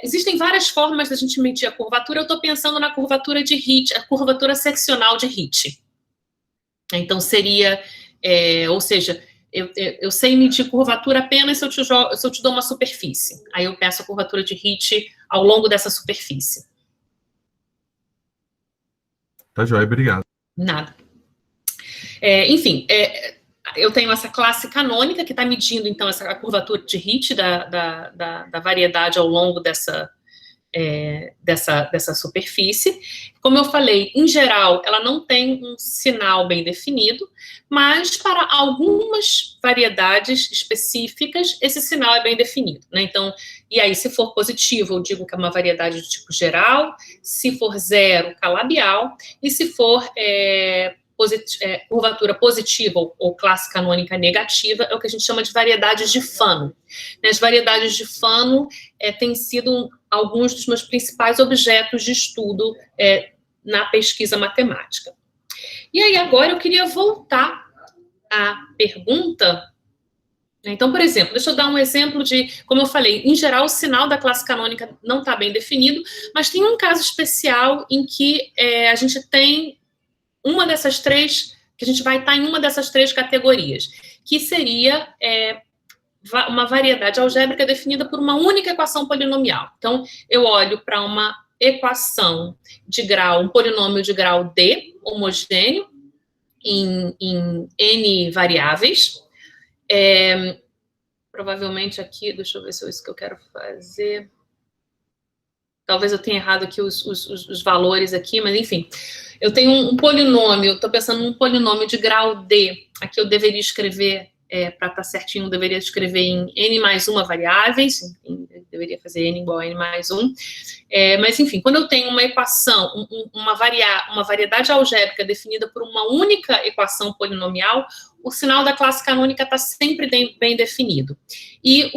Existem várias formas da gente medir a curvatura. Eu estou pensando na curvatura de Hit, a curvatura seccional de Hit. Então, seria... ou seja, eu sei medir curvatura apenas se eu te dou uma superfície. Aí eu peço a curvatura de Hit ao longo dessa superfície. Tá joia, obrigado. Nada. Enfim... eu tenho essa classe canônica que está medindo, então, a curvatura de Hit da variedade ao longo dessa superfície. Como eu falei, em geral, ela não tem um sinal bem definido, mas para algumas variedades específicas, esse sinal é bem definido, né? Então, e aí, se for positivo, eu digo que é uma variedade de tipo geral, se for 0, calabial, e se for... curvatura positiva ou classe canônica negativa, é o que a gente chama de variedades de Fano. As variedades de Fano têm sido alguns dos meus principais objetos de estudo na pesquisa matemática. E aí, agora, eu queria voltar à pergunta. Então, por exemplo, deixa eu dar um exemplo de, como eu falei, em geral, o sinal da classe canônica não está bem definido, mas tem um caso especial em que a gente tem uma dessas três, que a gente vai estar em uma dessas três categorias, que seria uma variedade algébrica definida por uma única equação polinomial. Então, eu olho para uma equação de grau, um polinômio de grau D, homogêneo, em N variáveis, provavelmente aqui, deixa eu ver se é isso que eu quero fazer. Talvez eu tenha errado aqui os valores aqui, mas enfim. Eu tenho um polinômio, estou pensando num polinômio de grau D. Aqui eu deveria escrever, para estar certinho, eu deveria escrever em n mais uma variáveis, enfim, eu deveria fazer n igual a n mais 1. Mas, enfim, quando eu tenho uma equação, uma variedade algébrica definida por uma única equação polinomial, o sinal da classe canônica está sempre bem definido. E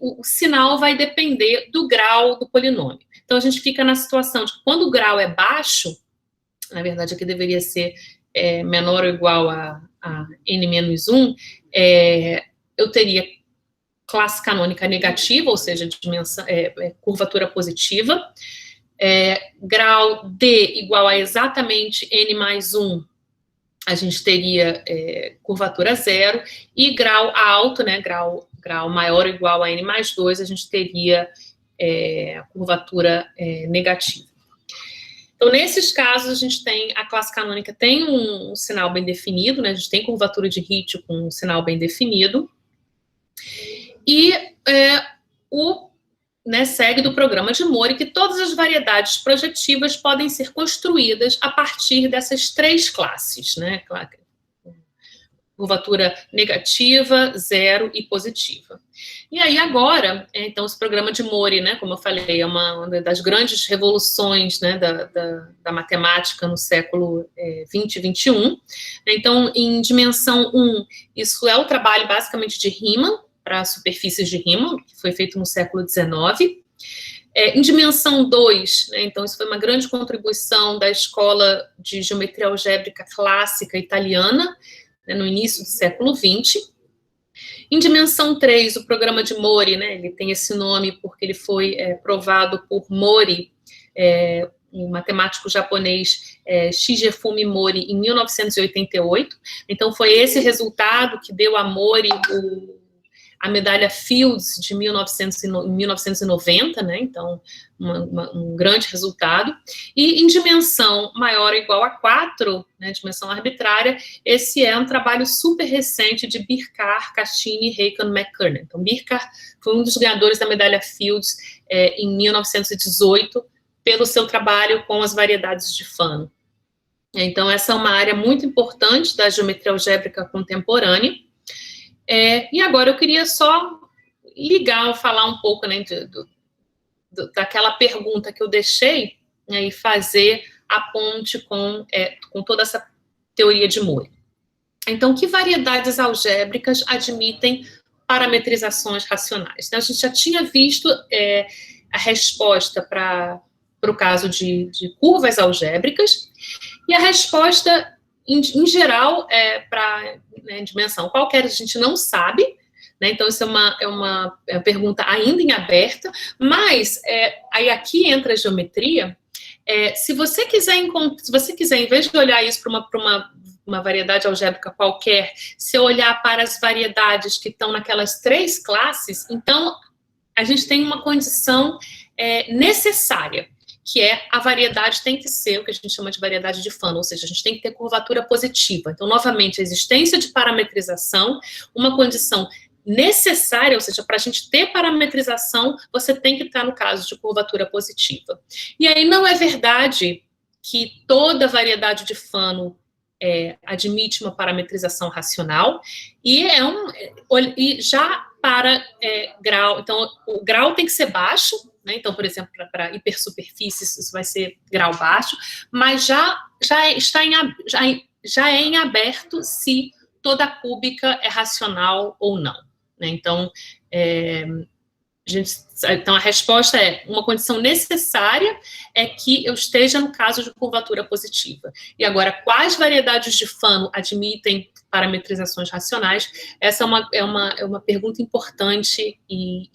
o sinal vai depender do grau do polinômio. Então, a gente fica na situação de que quando o grau é baixo, na verdade, aqui deveria ser menor ou igual a n menos 1, eu teria classe canônica negativa, ou seja, dimensão, curvatura positiva, grau D igual a exatamente n mais 1, a gente teria curvatura zero, e grau alto, né, grau maior ou igual a n mais 2, a gente teria curvatura negativa. Então, nesses casos, a gente tem, a classe canônica tem um sinal bem definido, né, a gente tem curvatura de Ritchie com um sinal bem definido, e segue do programa de Mori que todas as variedades projetivas podem ser construídas a partir dessas três classes, né, curvatura negativa, zero e positiva. E aí agora, então, esse programa de Mori, né, como eu falei, é uma das grandes revoluções, né, da matemática no século 20 e 21. Então, em dimensão 1, isso é o trabalho basicamente de Riemann, para superfícies de Riemann, que foi feito no século 19. Em dimensão 2, né, então isso foi uma grande contribuição da escola de geometria algébrica clássica italiana, no início do século XX. Em dimensão 3, o programa de Mori, né, ele tem esse nome porque ele foi provado por Mori, um matemático japonês, Shigefumi Mori, em 1988. Então, foi esse resultado que deu a Mori a medalha Fields de 1990, né? Então, um grande resultado. E em dimensão maior ou igual a 4, né, dimensão arbitrária, esse é um trabalho super recente de Birkar, Caccini, Heikan, McKernan. Então, Birkar foi um dos ganhadores da medalha Fields em 1918, pelo seu trabalho com as variedades de Fano. Então, essa é uma área muito importante da geometria algébrica contemporânea. E agora eu queria só falar um pouco, né, daquela pergunta que eu deixei, né, e fazer a ponte com toda essa teoria de Mori. Então, que variedades algébricas admitem parametrizações racionais? Então, a gente já tinha visto a resposta para o caso de curvas algébricas, e a resposta em geral, para dimensão qualquer, a gente não sabe, né? Então, isso é uma pergunta ainda em aberto, mas aí aqui entra a geometria. Se você quiser, em vez de olhar isso para uma variedade algébrica qualquer, se eu olhar para as variedades que estão naquelas três classes, então a gente tem uma condição necessária, que a variedade tem que ser o que a gente chama de variedade de Fano, ou seja, a gente tem que ter curvatura positiva. Então, novamente, a existência de parametrização, uma condição necessária, ou seja, para a gente ter parametrização, você tem que estar no caso de curvatura positiva. E aí não é verdade que toda variedade de Fano admite uma parametrização racional, e já para grau, então o grau tem que ser baixo, né? Então, por exemplo, para hipersuperfícies, isso vai ser grau baixo, mas já é em aberto se toda cúbica é racional ou não, né? Então, então, a resposta uma condição necessária é que eu esteja no caso de curvatura positiva. E agora, quais variedades de Fano admitem parametrizações racionais? Essa é uma pergunta importante e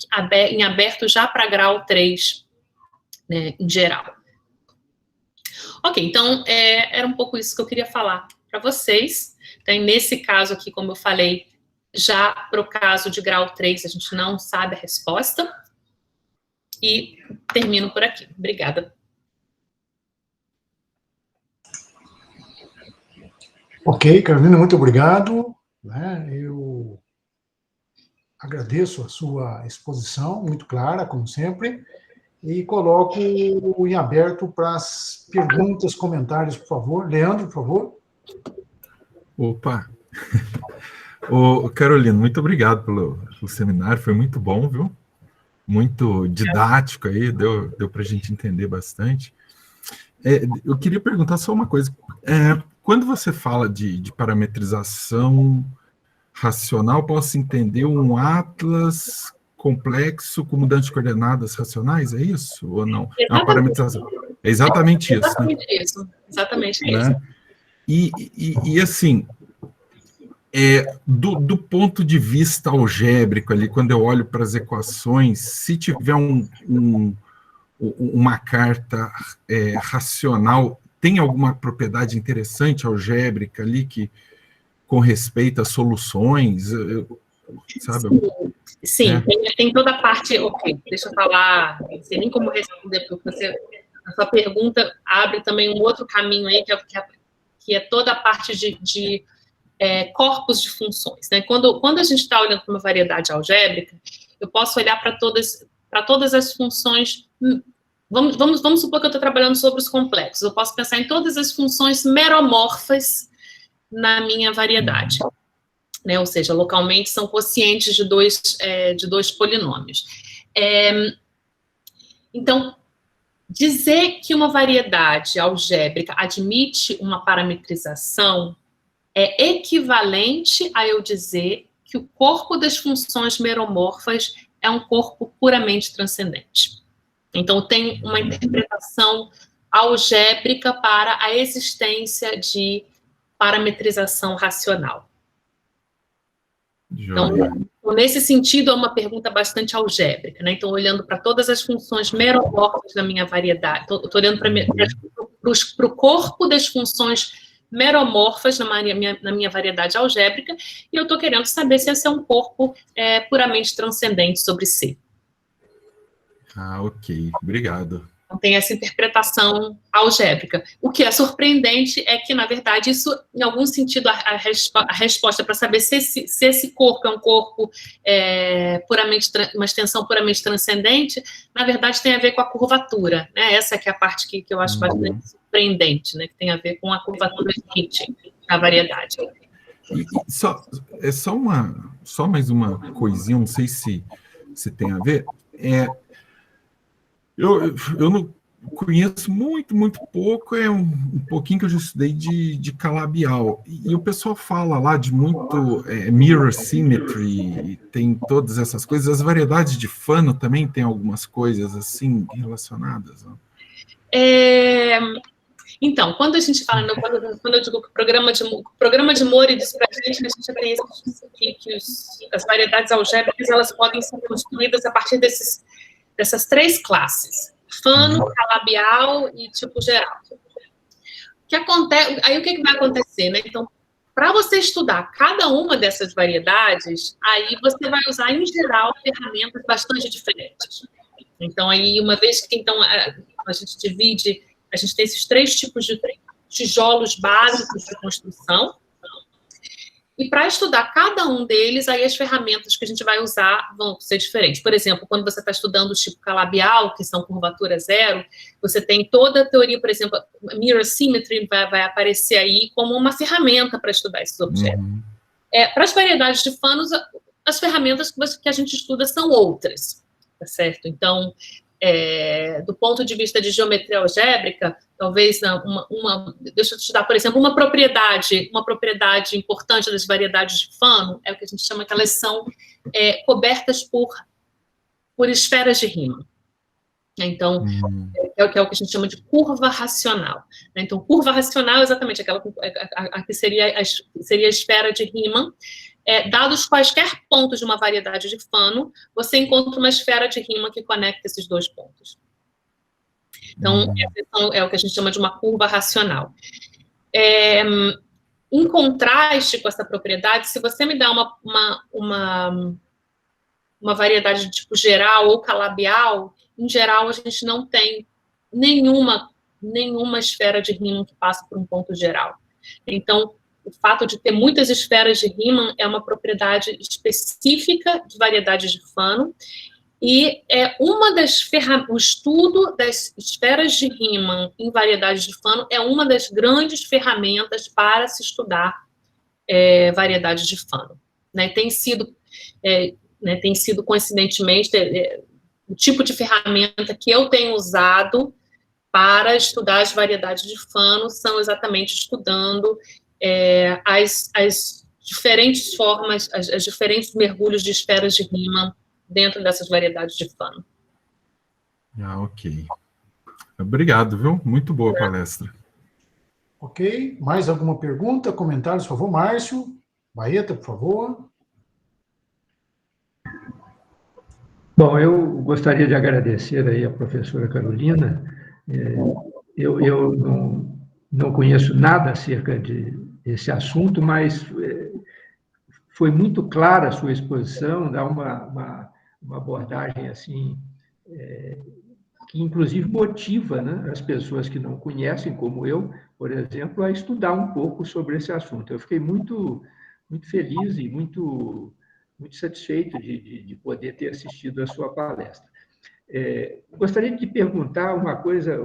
em aberto já para grau 3, né, em geral. Ok, então, era um pouco isso que eu queria falar para vocês. Então, nesse caso aqui, como eu falei, já para o caso de grau 3, a gente não sabe a resposta. E termino por aqui. Obrigada. Ok, Carolina, muito obrigado. Eu agradeço a sua exposição, muito clara, como sempre, e coloco em aberto para as perguntas, comentários, por favor. Leandro, por favor. Opa! Ô, Carolina, muito obrigado pelo seminário, foi muito bom, viu? Muito didático aí, deu para a gente entender bastante. Eu queria perguntar só uma coisa. Quando você fala de parametrização racional, posso entender um atlas complexo com mudança de coordenadas racionais, é isso? Ou não? É uma parametrização. É exatamente isso, né? Exatamente Né? isso. E assim, do ponto de vista algébrico ali, quando eu olho para as equações, se tiver uma carta racional, tem alguma propriedade interessante algébrica ali que com respeito às soluções, sabe? Sim, tem toda a parte, ok, deixa eu falar, não sei nem como responder, porque a sua pergunta abre também um outro caminho aí, que é toda a parte de corpos de funções, né? Quando a gente está olhando para uma variedade algébrica, eu posso olhar para todas as funções. Vamos supor que eu estou trabalhando sobre os complexos. Eu posso pensar em todas as funções meromorfas na minha variedade, né? Ou seja, localmente são quocientes de dois polinômios. Então, dizer que uma variedade algébrica admite uma parametrização é equivalente a eu dizer que o corpo das funções meromorfas é um corpo puramente transcendente. Então, tem uma interpretação algébrica para a existência de parametrização racional. Então, nesse sentido, é uma pergunta bastante algébrica, né? Então, olhando para todas as funções meromorfas da minha variedade, estou olhando para o corpo das funções meromorfas na minha variedade algébrica, e eu estou querendo saber se esse é um corpo puramente transcendente sobre C. Ok, obrigado. Então, tem essa interpretação algébrica. O que é surpreendente é que, na verdade, isso, em algum sentido, a resposta para saber se esse corpo é um corpo uma extensão puramente transcendente, na verdade, tem a ver com a curvatura, né? Essa que é a parte que eu acho bastante surpreendente, né? Que tem a ver com a curvatura de Hit na variedade. Só mais uma coisinha, não sei se tem a ver. Eu não conheço muito pouco, um pouquinho que eu já estudei de calabial. E o pessoal fala lá de muito mirror symmetry, tem todas essas coisas. As variedades de Fano também tem algumas coisas assim relacionadas, não? Então, quando a gente fala, quando eu digo que o programa de Moore diz para a gente que as variedades algébricas elas podem ser construídas a partir dessas três classes: Fano, calabial e tipo geral. Aí o que vai acontecer, né? Então, para você estudar cada uma dessas variedades, aí você vai usar, em geral, ferramentas bastante diferentes. Então, aí, uma vez que a gente divide, a gente tem esses três tipos de tijolos básicos de construção, e para estudar cada um deles, aí as ferramentas que a gente vai usar vão ser diferentes. Por exemplo, quando você está estudando o tipo calabial, que são curvatura zero, você tem toda a teoria, por exemplo, mirror symmetry vai aparecer aí como uma ferramenta para estudar esses objetos. Para as variedades de Fanos, as ferramentas que a gente estuda são outras, tá certo? Então, do ponto de vista de geometria algébrica, talvez deixa eu te dar, por exemplo, uma propriedade importante das variedades de Fano é o que a gente chama que elas são cobertas por esferas de Riemann. Então, é o que a gente chama de curva racional. Então, curva racional é exatamente aquela que seria a esfera de Riemann. Dados quaisquer pontos de uma variedade de Fano, você encontra uma esfera de Riemann que conecta esses dois pontos. Então, é o que a gente chama de uma curva racional. Em contraste com essa propriedade, se você me dá uma variedade de tipo geral ou calabial, em geral, a gente não tem nenhuma esfera de Riemann que passa por um ponto geral. Então, o fato de ter muitas esferas de Riemann é uma propriedade específica de variedades de Fanon, e o estudo das esferas de Riemann em variedades de Fanon é uma das grandes ferramentas para se estudar variedades de Fanon. Né? Tem sido coincidentemente, o tipo de ferramenta que eu tenho usado para estudar as variedades de Fanon são exatamente estudando as diferentes formas, as diferentes mergulhos de esferas de Riemann dentro dessas variedades de Fanon. Ok. Obrigado, viu? Muito boa a palestra. Ok. Mais alguma pergunta, comentários, por favor? Márcio, Baeta, por favor. Bom, eu gostaria de agradecer aí a professora Carolina. Eu não conheço nada acerca desse assunto, mas foi muito clara a sua exposição, dá uma abordagem assim, que inclusive motiva, né, as pessoas que não conhecem, como eu, por exemplo, a estudar um pouco sobre esse assunto. Eu fiquei muito feliz e muito satisfeito de poder ter assistido a sua palestra. Gostaria de te perguntar uma coisa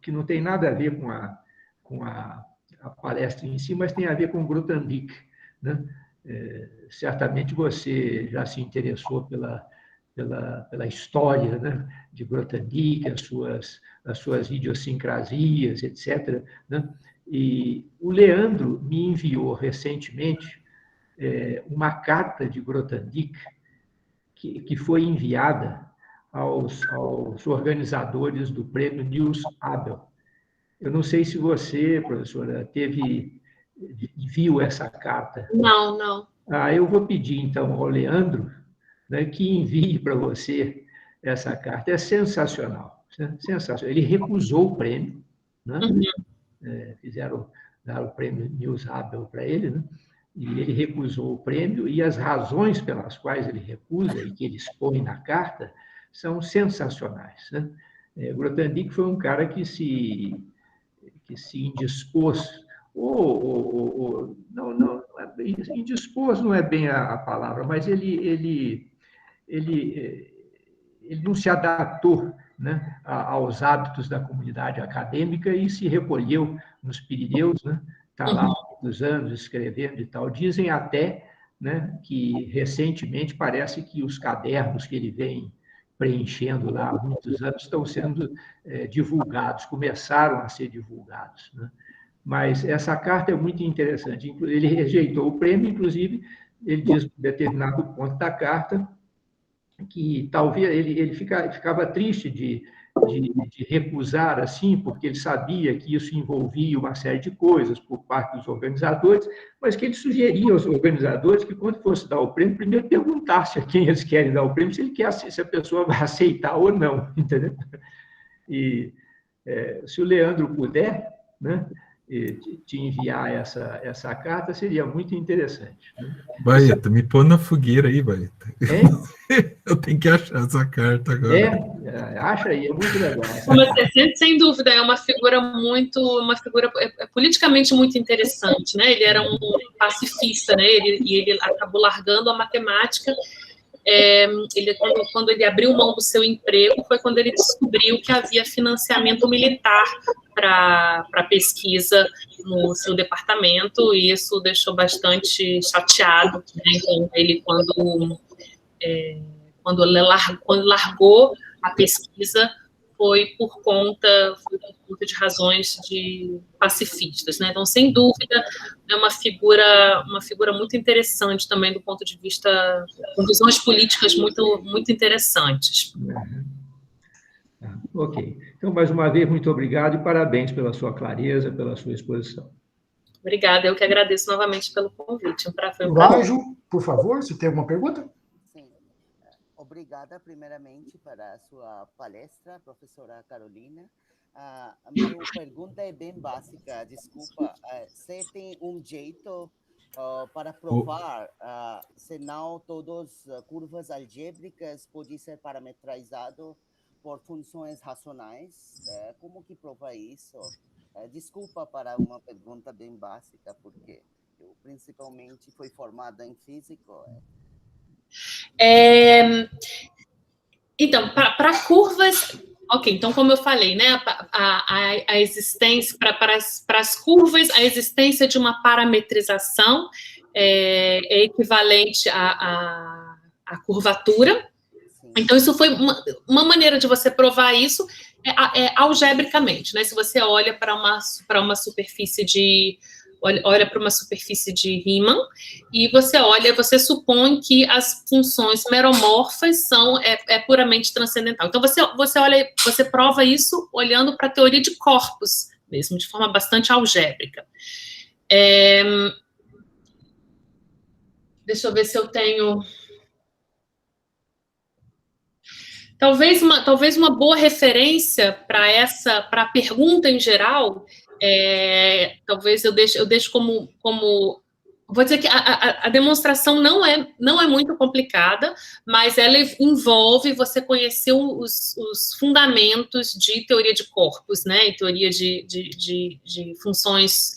que não tem nada a ver com a palestra em si, mas tem a ver com Grothendieck, né? Certamente você já se interessou pela história, né, de Grothendieck, as suas idiosincrasias, etc., né? E o Leandro me enviou recentemente uma carta de Grothendieck que foi enviada aos organizadores do prêmio Niels Abel. Eu não sei se você, professora, viu essa carta. Não. Eu vou pedir, então, ao Leandro, né, que envie para você essa carta. É sensacional. Sensacional. Ele recusou o prêmio, né? Dar o prêmio Niels Abel para ele, né? E ele recusou o prêmio, e as razões pelas quais ele recusa e que ele expõe na carta são sensacionais, né? Grothendieck foi um cara que se indispôs, não, indispôs não é bem a palavra, mas ele não se adaptou, né, aos hábitos da comunidade acadêmica e se recolheu nos Pirineus, né? Está lá há muitos anos escrevendo e tal. Dizem até, né, que recentemente parece que os cadernos que ele vem preenchendo lá há muitos anos estão sendo divulgados, começaram a ser divulgados, né? Mas essa carta é muito interessante. Ele rejeitou o prêmio, inclusive, ele diz em determinado ponto da carta que talvez ele ficava triste de recusar assim, porque ele sabia que isso envolvia uma série de coisas por parte dos organizadores, mas que ele sugeria aos organizadores que, quando fosse dar o prêmio, primeiro perguntasse a quem eles querem dar o prêmio, se a pessoa vai aceitar ou não, entendeu? E se o Leandro puder, né, te enviar essa carta, seria muito interessante. Né? Baeta, me põe na fogueira aí, Baeta. Eu tenho que achar essa carta agora. Acha aí, é muito legal. Sem dúvida, é uma figura politicamente muito interessante, né? Ele era um pacifista, né? Ele acabou largando a matemática. Quando ele abriu mão do seu emprego, foi quando ele descobriu que havia financiamento militar para pesquisa no seu departamento, e isso o deixou bastante chateado, né? Então, ele, quando largou a pesquisa, foi por conta de razões pacifistas, né? Então, sem dúvida, é uma figura muito interessante também do ponto de vista, com visões políticas muito interessantes. Ok. Então, mais uma vez, muito obrigado e parabéns pela sua clareza, pela sua exposição. Obrigada, eu que agradeço novamente pelo convite. Foi um prazer. Lágio, por favor, se tem alguma pergunta? Sim. Obrigada, primeiramente, para a sua palestra, professora Carolina. A minha pergunta é bem básica, desculpa. Você tem um jeito para provar se não todas as curvas algébricas podem ser parametrizadas por funções racionais? Como que prova isso? Desculpa para uma pergunta bem básica, porque principalmente foi formada em física? Então, para curvas, ok, então como eu falei, né, a existência, para as curvas, a existência de uma parametrização é equivalente à curvatura. Então, isso foi uma maneira de você provar isso algebricamente, né? Se você olha para uma superfície olha para uma superfície de Riemann e você supõe que as funções meromorfas são puramente transcendental. Então você prova isso olhando para a teoria de corpos mesmo, de forma bastante algébrica. Deixa eu ver se eu tenho. Talvez uma boa referência para a pergunta em geral, talvez eu deixe como vou dizer que a demonstração não é muito complicada, mas ela envolve você conhecer os fundamentos de teoria de corpos, né, e teoria de funções,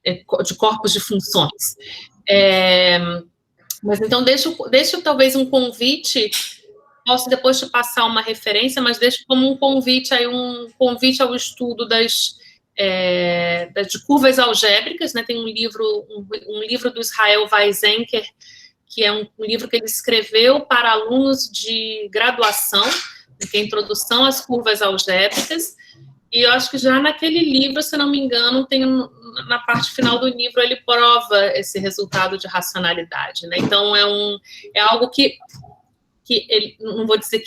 de corpos de funções. Mas então deixo talvez um convite. Posso depois te passar uma referência, mas deixo como um convite ao estudo de curvas algébricas, né? Tem um livro do Israel Weizenker, que é um livro que ele escreveu para alunos de graduação, que é a Introdução às Curvas Algébricas, e eu acho que já naquele livro, se não me engano, na parte final do livro, ele prova esse resultado de racionalidade, né? Então, é algo que ele, não vou dizer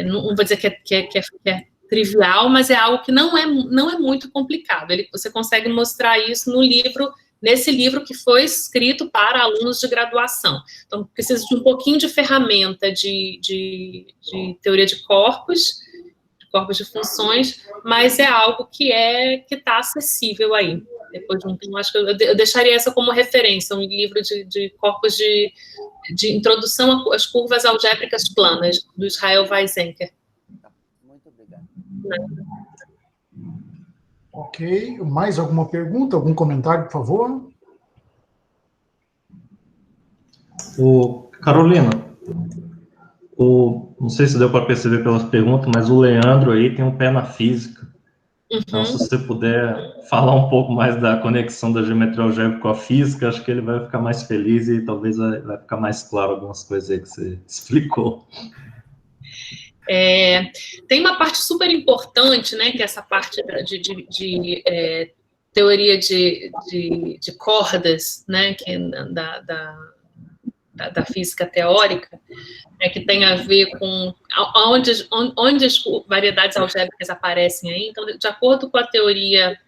não vou dizer que é trivial, mas é algo que não é muito complicado. Você consegue mostrar isso nesse livro que foi escrito para alunos de graduação. Então, precisa de um pouquinho de ferramenta de teoria de corpos de funções, mas é algo que está acessível aí. Depois de um tempo, acho que eu deixaria essa como referência, um livro de corpos de introdução às curvas algébricas planas, do Israel Weizenker. Muito obrigado. Ok. Mais alguma pergunta, algum comentário, por favor? Carolina, não sei se deu para perceber pelas perguntas, mas o Leandro aí tem um pé na física. Então, se você puder falar um pouco mais da conexão da geometria algébrica com a física, acho que ele vai ficar mais feliz e talvez vai ficar mais claro algumas coisas aí que você explicou. Tem uma parte super importante, né, que é essa parte de teoria de cordas, né, que é da física teórica, que tem a ver com onde as variedades algébricas aparecem aí. Então, de acordo com a teoria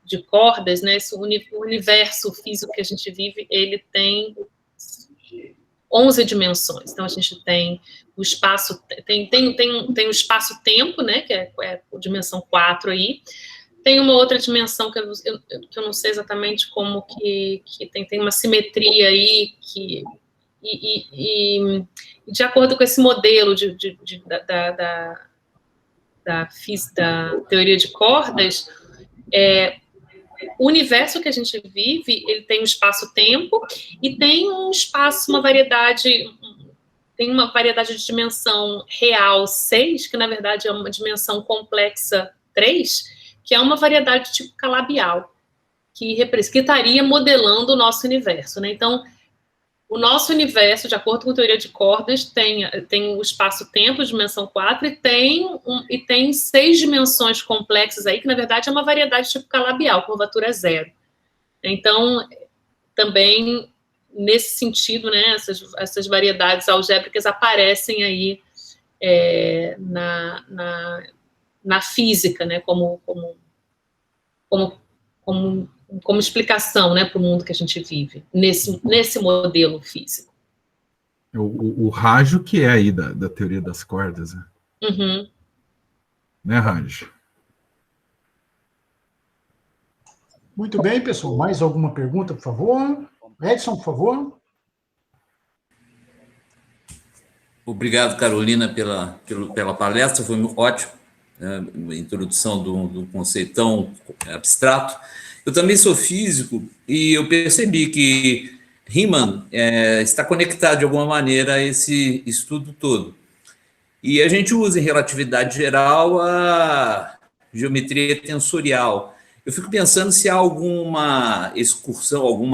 de cordas, né, o universo físico que a gente vive, ele tem 11 dimensões. Então, a gente tem o espaço, tem o espaço-tempo, né, que é a dimensão 4 aí. Tem uma outra dimensão que eu não sei exatamente como que tem uma simetria aí e de acordo com esse modelo da teoria de cordas, o universo que a gente vive, ele tem um espaço-tempo e tem uma variedade de dimensão real 6, que na verdade é uma dimensão complexa 3, que é uma variedade tipo calabial, que estaria modelando o nosso universo, né? Então, o nosso universo, de acordo com a teoria de cordas, tem o espaço-tempo, dimensão 4, e tem 6 dimensões complexas aí, que na verdade é uma variedade tipo calabial, curvatura 0. Então, também, nesse sentido, né, essas variedades algébricas aparecem aí na física, né, como explicação, né, para o mundo que a gente vive, nesse modelo físico. O Rajo que é aí da teoria das cordas, né? Uhum. Né, Rajo? Muito bem, pessoal. Mais alguma pergunta, por favor? Edson, por favor. Obrigado, Carolina, pela palestra, foi ótimo. né, introdução do conceito tão abstrato. Eu também sou físico e eu percebi que Riemann está conectado de alguma maneira a esse estudo todo. E a gente usa em relatividade geral a geometria tensorial. Eu fico pensando se há alguma excursão, algum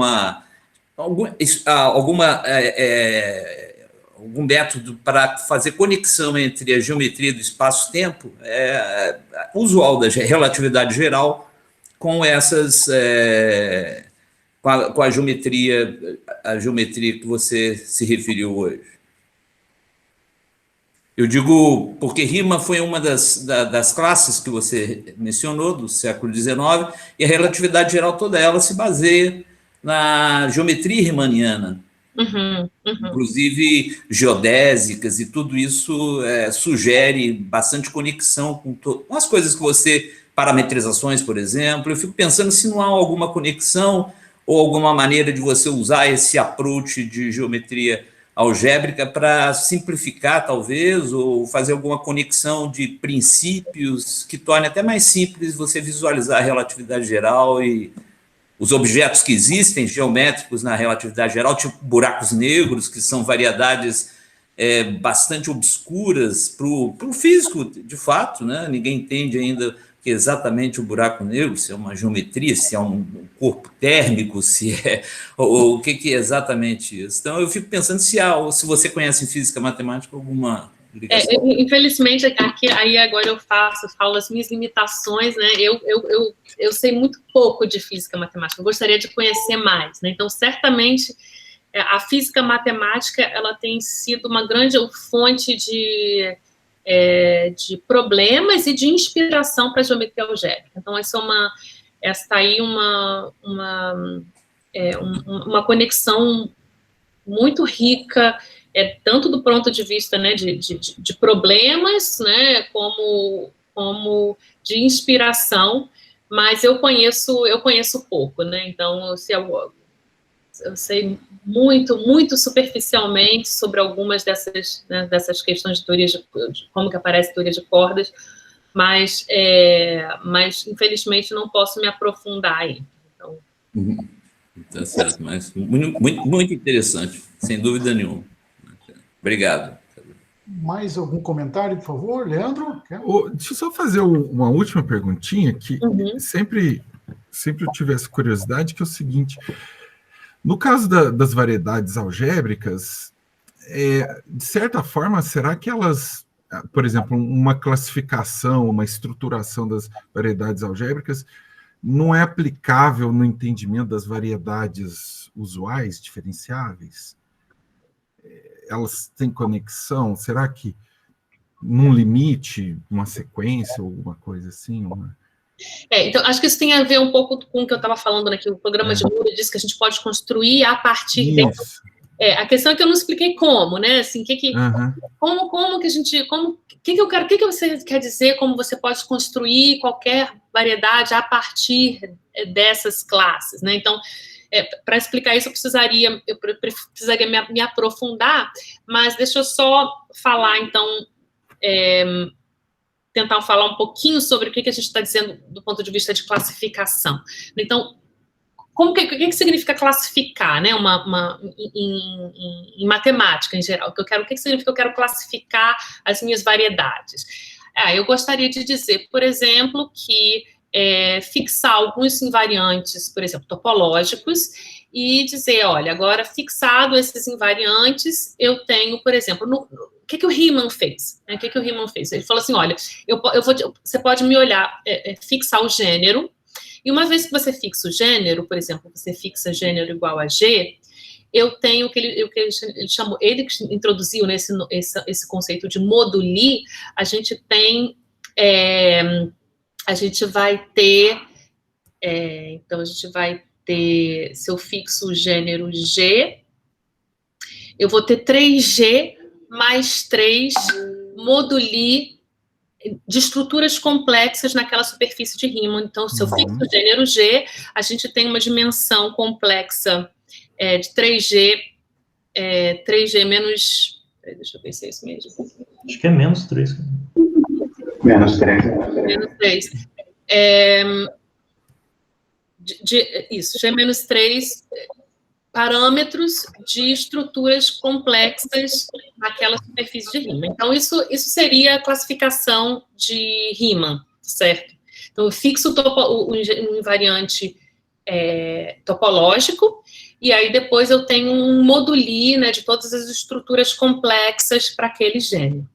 método para fazer conexão entre a geometria do espaço-tempo, usual da relatividade geral, com essas, com a geometria que você se referiu hoje. Eu digo porque Riemann foi uma das classes que você mencionou, do século XIX, e a relatividade geral toda ela se baseia na geometria riemanniana. Inclusive geodésicas, e tudo isso sugere bastante conexão com as coisas que você... parametrizações, por exemplo. Eu fico pensando se não há alguma conexão ou alguma maneira de você usar esse approach de geometria algébrica para simplificar, talvez, ou fazer alguma conexão de princípios que torne até mais simples você visualizar a relatividade geral e os objetos que existem, geométricos na relatividade geral, tipo buracos negros, que são variedades bastante obscuras para o físico, de fato, né? Ninguém entende ainda que exatamente o buraco negro, se é uma geometria, se é um corpo térmico, se é ou o que é exatamente isso. Então, eu fico pensando se você conhece em física matemática alguma ligação. Infelizmente, aqui, aí agora eu falo as minhas limitações, né? Eu sei muito pouco de física matemática, eu gostaria de conhecer mais, né? Então, certamente, a física matemática, ela tem sido uma grande fonte de problemas e de inspiração para a geometria algébrica. Então, essa aí uma conexão muito rica, tanto do ponto de vista, né, de problemas, né, como de inspiração, mas eu conheço pouco, né? Então, eu sei muito superficialmente sobre algumas dessas questões de teoria de como que aparece a teoria de cordas, mas infelizmente não posso me aprofundar aí. Então... Tá certo, mas muito interessante, sem dúvida nenhuma. Obrigado. Mais algum comentário, por favor, Leandro? Deixa eu só fazer uma última perguntinha, que sempre eu tive essa curiosidade, que é o seguinte: no caso das variedades algébricas, de certa forma, será que elas, por exemplo, uma classificação, uma estruturação das variedades algébricas não é aplicável no entendimento das variedades usuais, diferenciáveis? Elas têm conexão? Será que num limite, uma sequência, alguma coisa assim? Então, acho que isso tem a ver um pouco com o que eu estava falando, né, que o programa de Moore diz que a gente pode construir a partir dessa. A questão é que eu não expliquei como, né? Assim, como que a gente, o que você quer dizer? Como você pode construir qualquer variedade a partir dessas classes, né? Então, para explicar isso, eu precisaria me aprofundar, mas deixa eu só falar, então, tentar falar um pouquinho sobre o que a gente está dizendo do ponto de vista de classificação. Então, o que significa classificar, né? Em matemática, em geral. O que significa eu quero classificar as minhas variedades? Eu gostaria de dizer, por exemplo, que fixar alguns invariantes, por exemplo, topológicos, e dizer, olha, agora fixado esses invariantes, eu tenho, por exemplo, o que o Riemann fez? O que o Riemann fez? Ele falou assim, olha, você pode me olhar, fixar o gênero, e uma vez que você fixa o gênero, por exemplo, você fixa gênero igual a G, eu tenho o que ele chamou, ele introduziu esse conceito de moduli, a gente vai ter, então a gente vai ter, se eu fixo o gênero G, eu vou ter 3G mais 3 moduli de estruturas complexas naquela superfície de Riemann. Então, se eu fixo o gênero G, a gente tem uma dimensão complexa de 3G menos... Deixa eu ver se é isso mesmo. Acho que é menos 3. Menos 3. Isso, G-3 parâmetros de estruturas complexas naquela superfície de Riemann. Então, isso seria a classificação de Riemann, certo? Então, eu fixo o invariante topológico, e aí depois eu tenho um moduli, né, de todas as estruturas complexas para aquele gênero.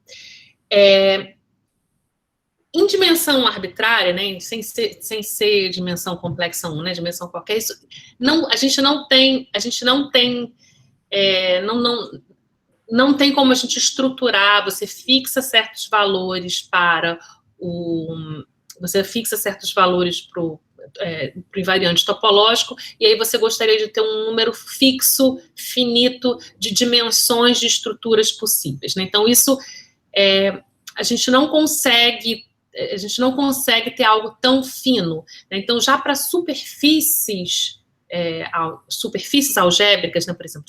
Em dimensão arbitrária, né, sem ser dimensão complexa 1, né, dimensão qualquer, isso, a gente não tem como a gente estruturar. Você fixa certos valores para o invariante topológico, e aí você gostaria de ter um número fixo, finito, de dimensões de estruturas possíveis, né? Então, isso a gente não consegue ter algo tão fino, né? Então, já para superfícies algébricas, né, por exemplo,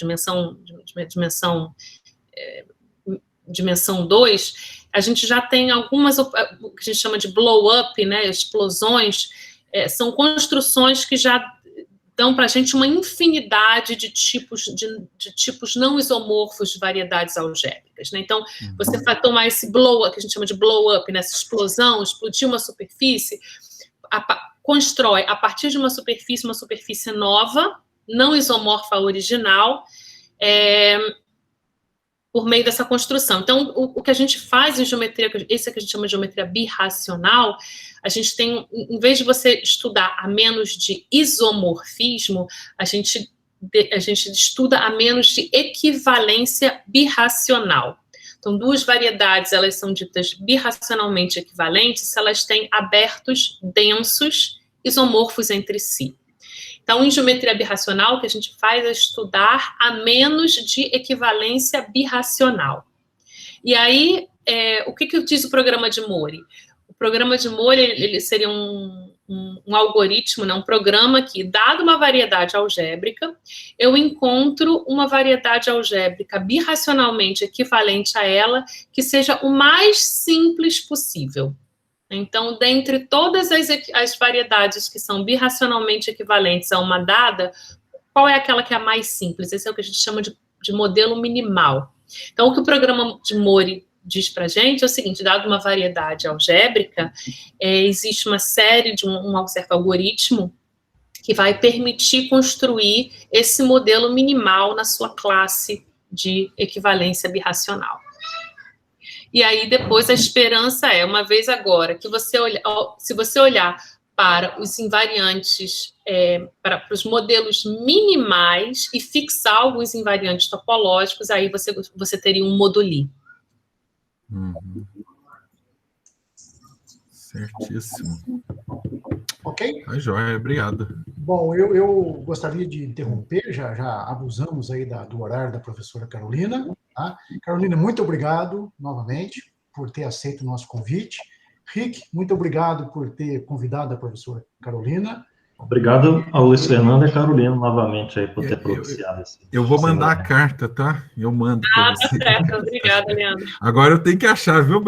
dimensão 2, a gente já tem algumas, o que a gente chama de blow-up, né, explosões, são construções que já dão para a gente uma infinidade de tipos não isomorfos de variedades algébricas, né? Então, você vai tomar esse blow-up, que a gente chama de blow-up, nessa explosão, explodir uma superfície, constrói, a partir de uma superfície nova, não isomorfa original, por meio dessa construção. Então, o que a gente faz em geometria, esse é que a gente chama de geometria birracional, a gente tem, em vez de você estudar a menos de isomorfismo, a gente estuda a menos de equivalência birracional. Então, duas variedades, elas são ditas birracionalmente equivalentes se elas têm abertos densos isomorfos entre si. Então, em geometria birracional, o que a gente faz é estudar a menos de equivalência birracional. E aí, o que diz o programa de Mori? O programa de Mori ele seria um algoritmo, né, um programa que, dado uma variedade algébrica, eu encontro uma variedade algébrica birracionalmente equivalente a ela, que seja o mais simples possível. Então, dentre todas as variedades que são birracionalmente equivalentes a uma dada, qual é aquela que é a mais simples? Esse é o que a gente chama de modelo minimal. Então, o que o programa de Mori diz para a gente é o seguinte: dado uma variedade algébrica, existe uma série de um certo algoritmo que vai permitir construir esse modelo minimal na sua classe de equivalência birracional. E aí, depois, a esperança uma vez agora, que se você olhar para os invariantes, para os modelos minimais e fixar alguns invariantes topológicos, aí você teria um moduli. Certíssimo. Ok? Tá joia, obrigado. Bom, eu gostaria de interromper, já abusamos aí do horário da professora Carolina. Tá? Carolina, muito obrigado novamente por ter aceito o nosso convite. Rick, muito obrigado por ter convidado a professora Carolina. Obrigado ao Luiz Fernando e a Carolina novamente aí por ter propiciado isso. Eu vou mandar a carta, tá? Eu mando para você. Tá certo. Obrigada, Leandro. Agora eu tenho que achar, viu?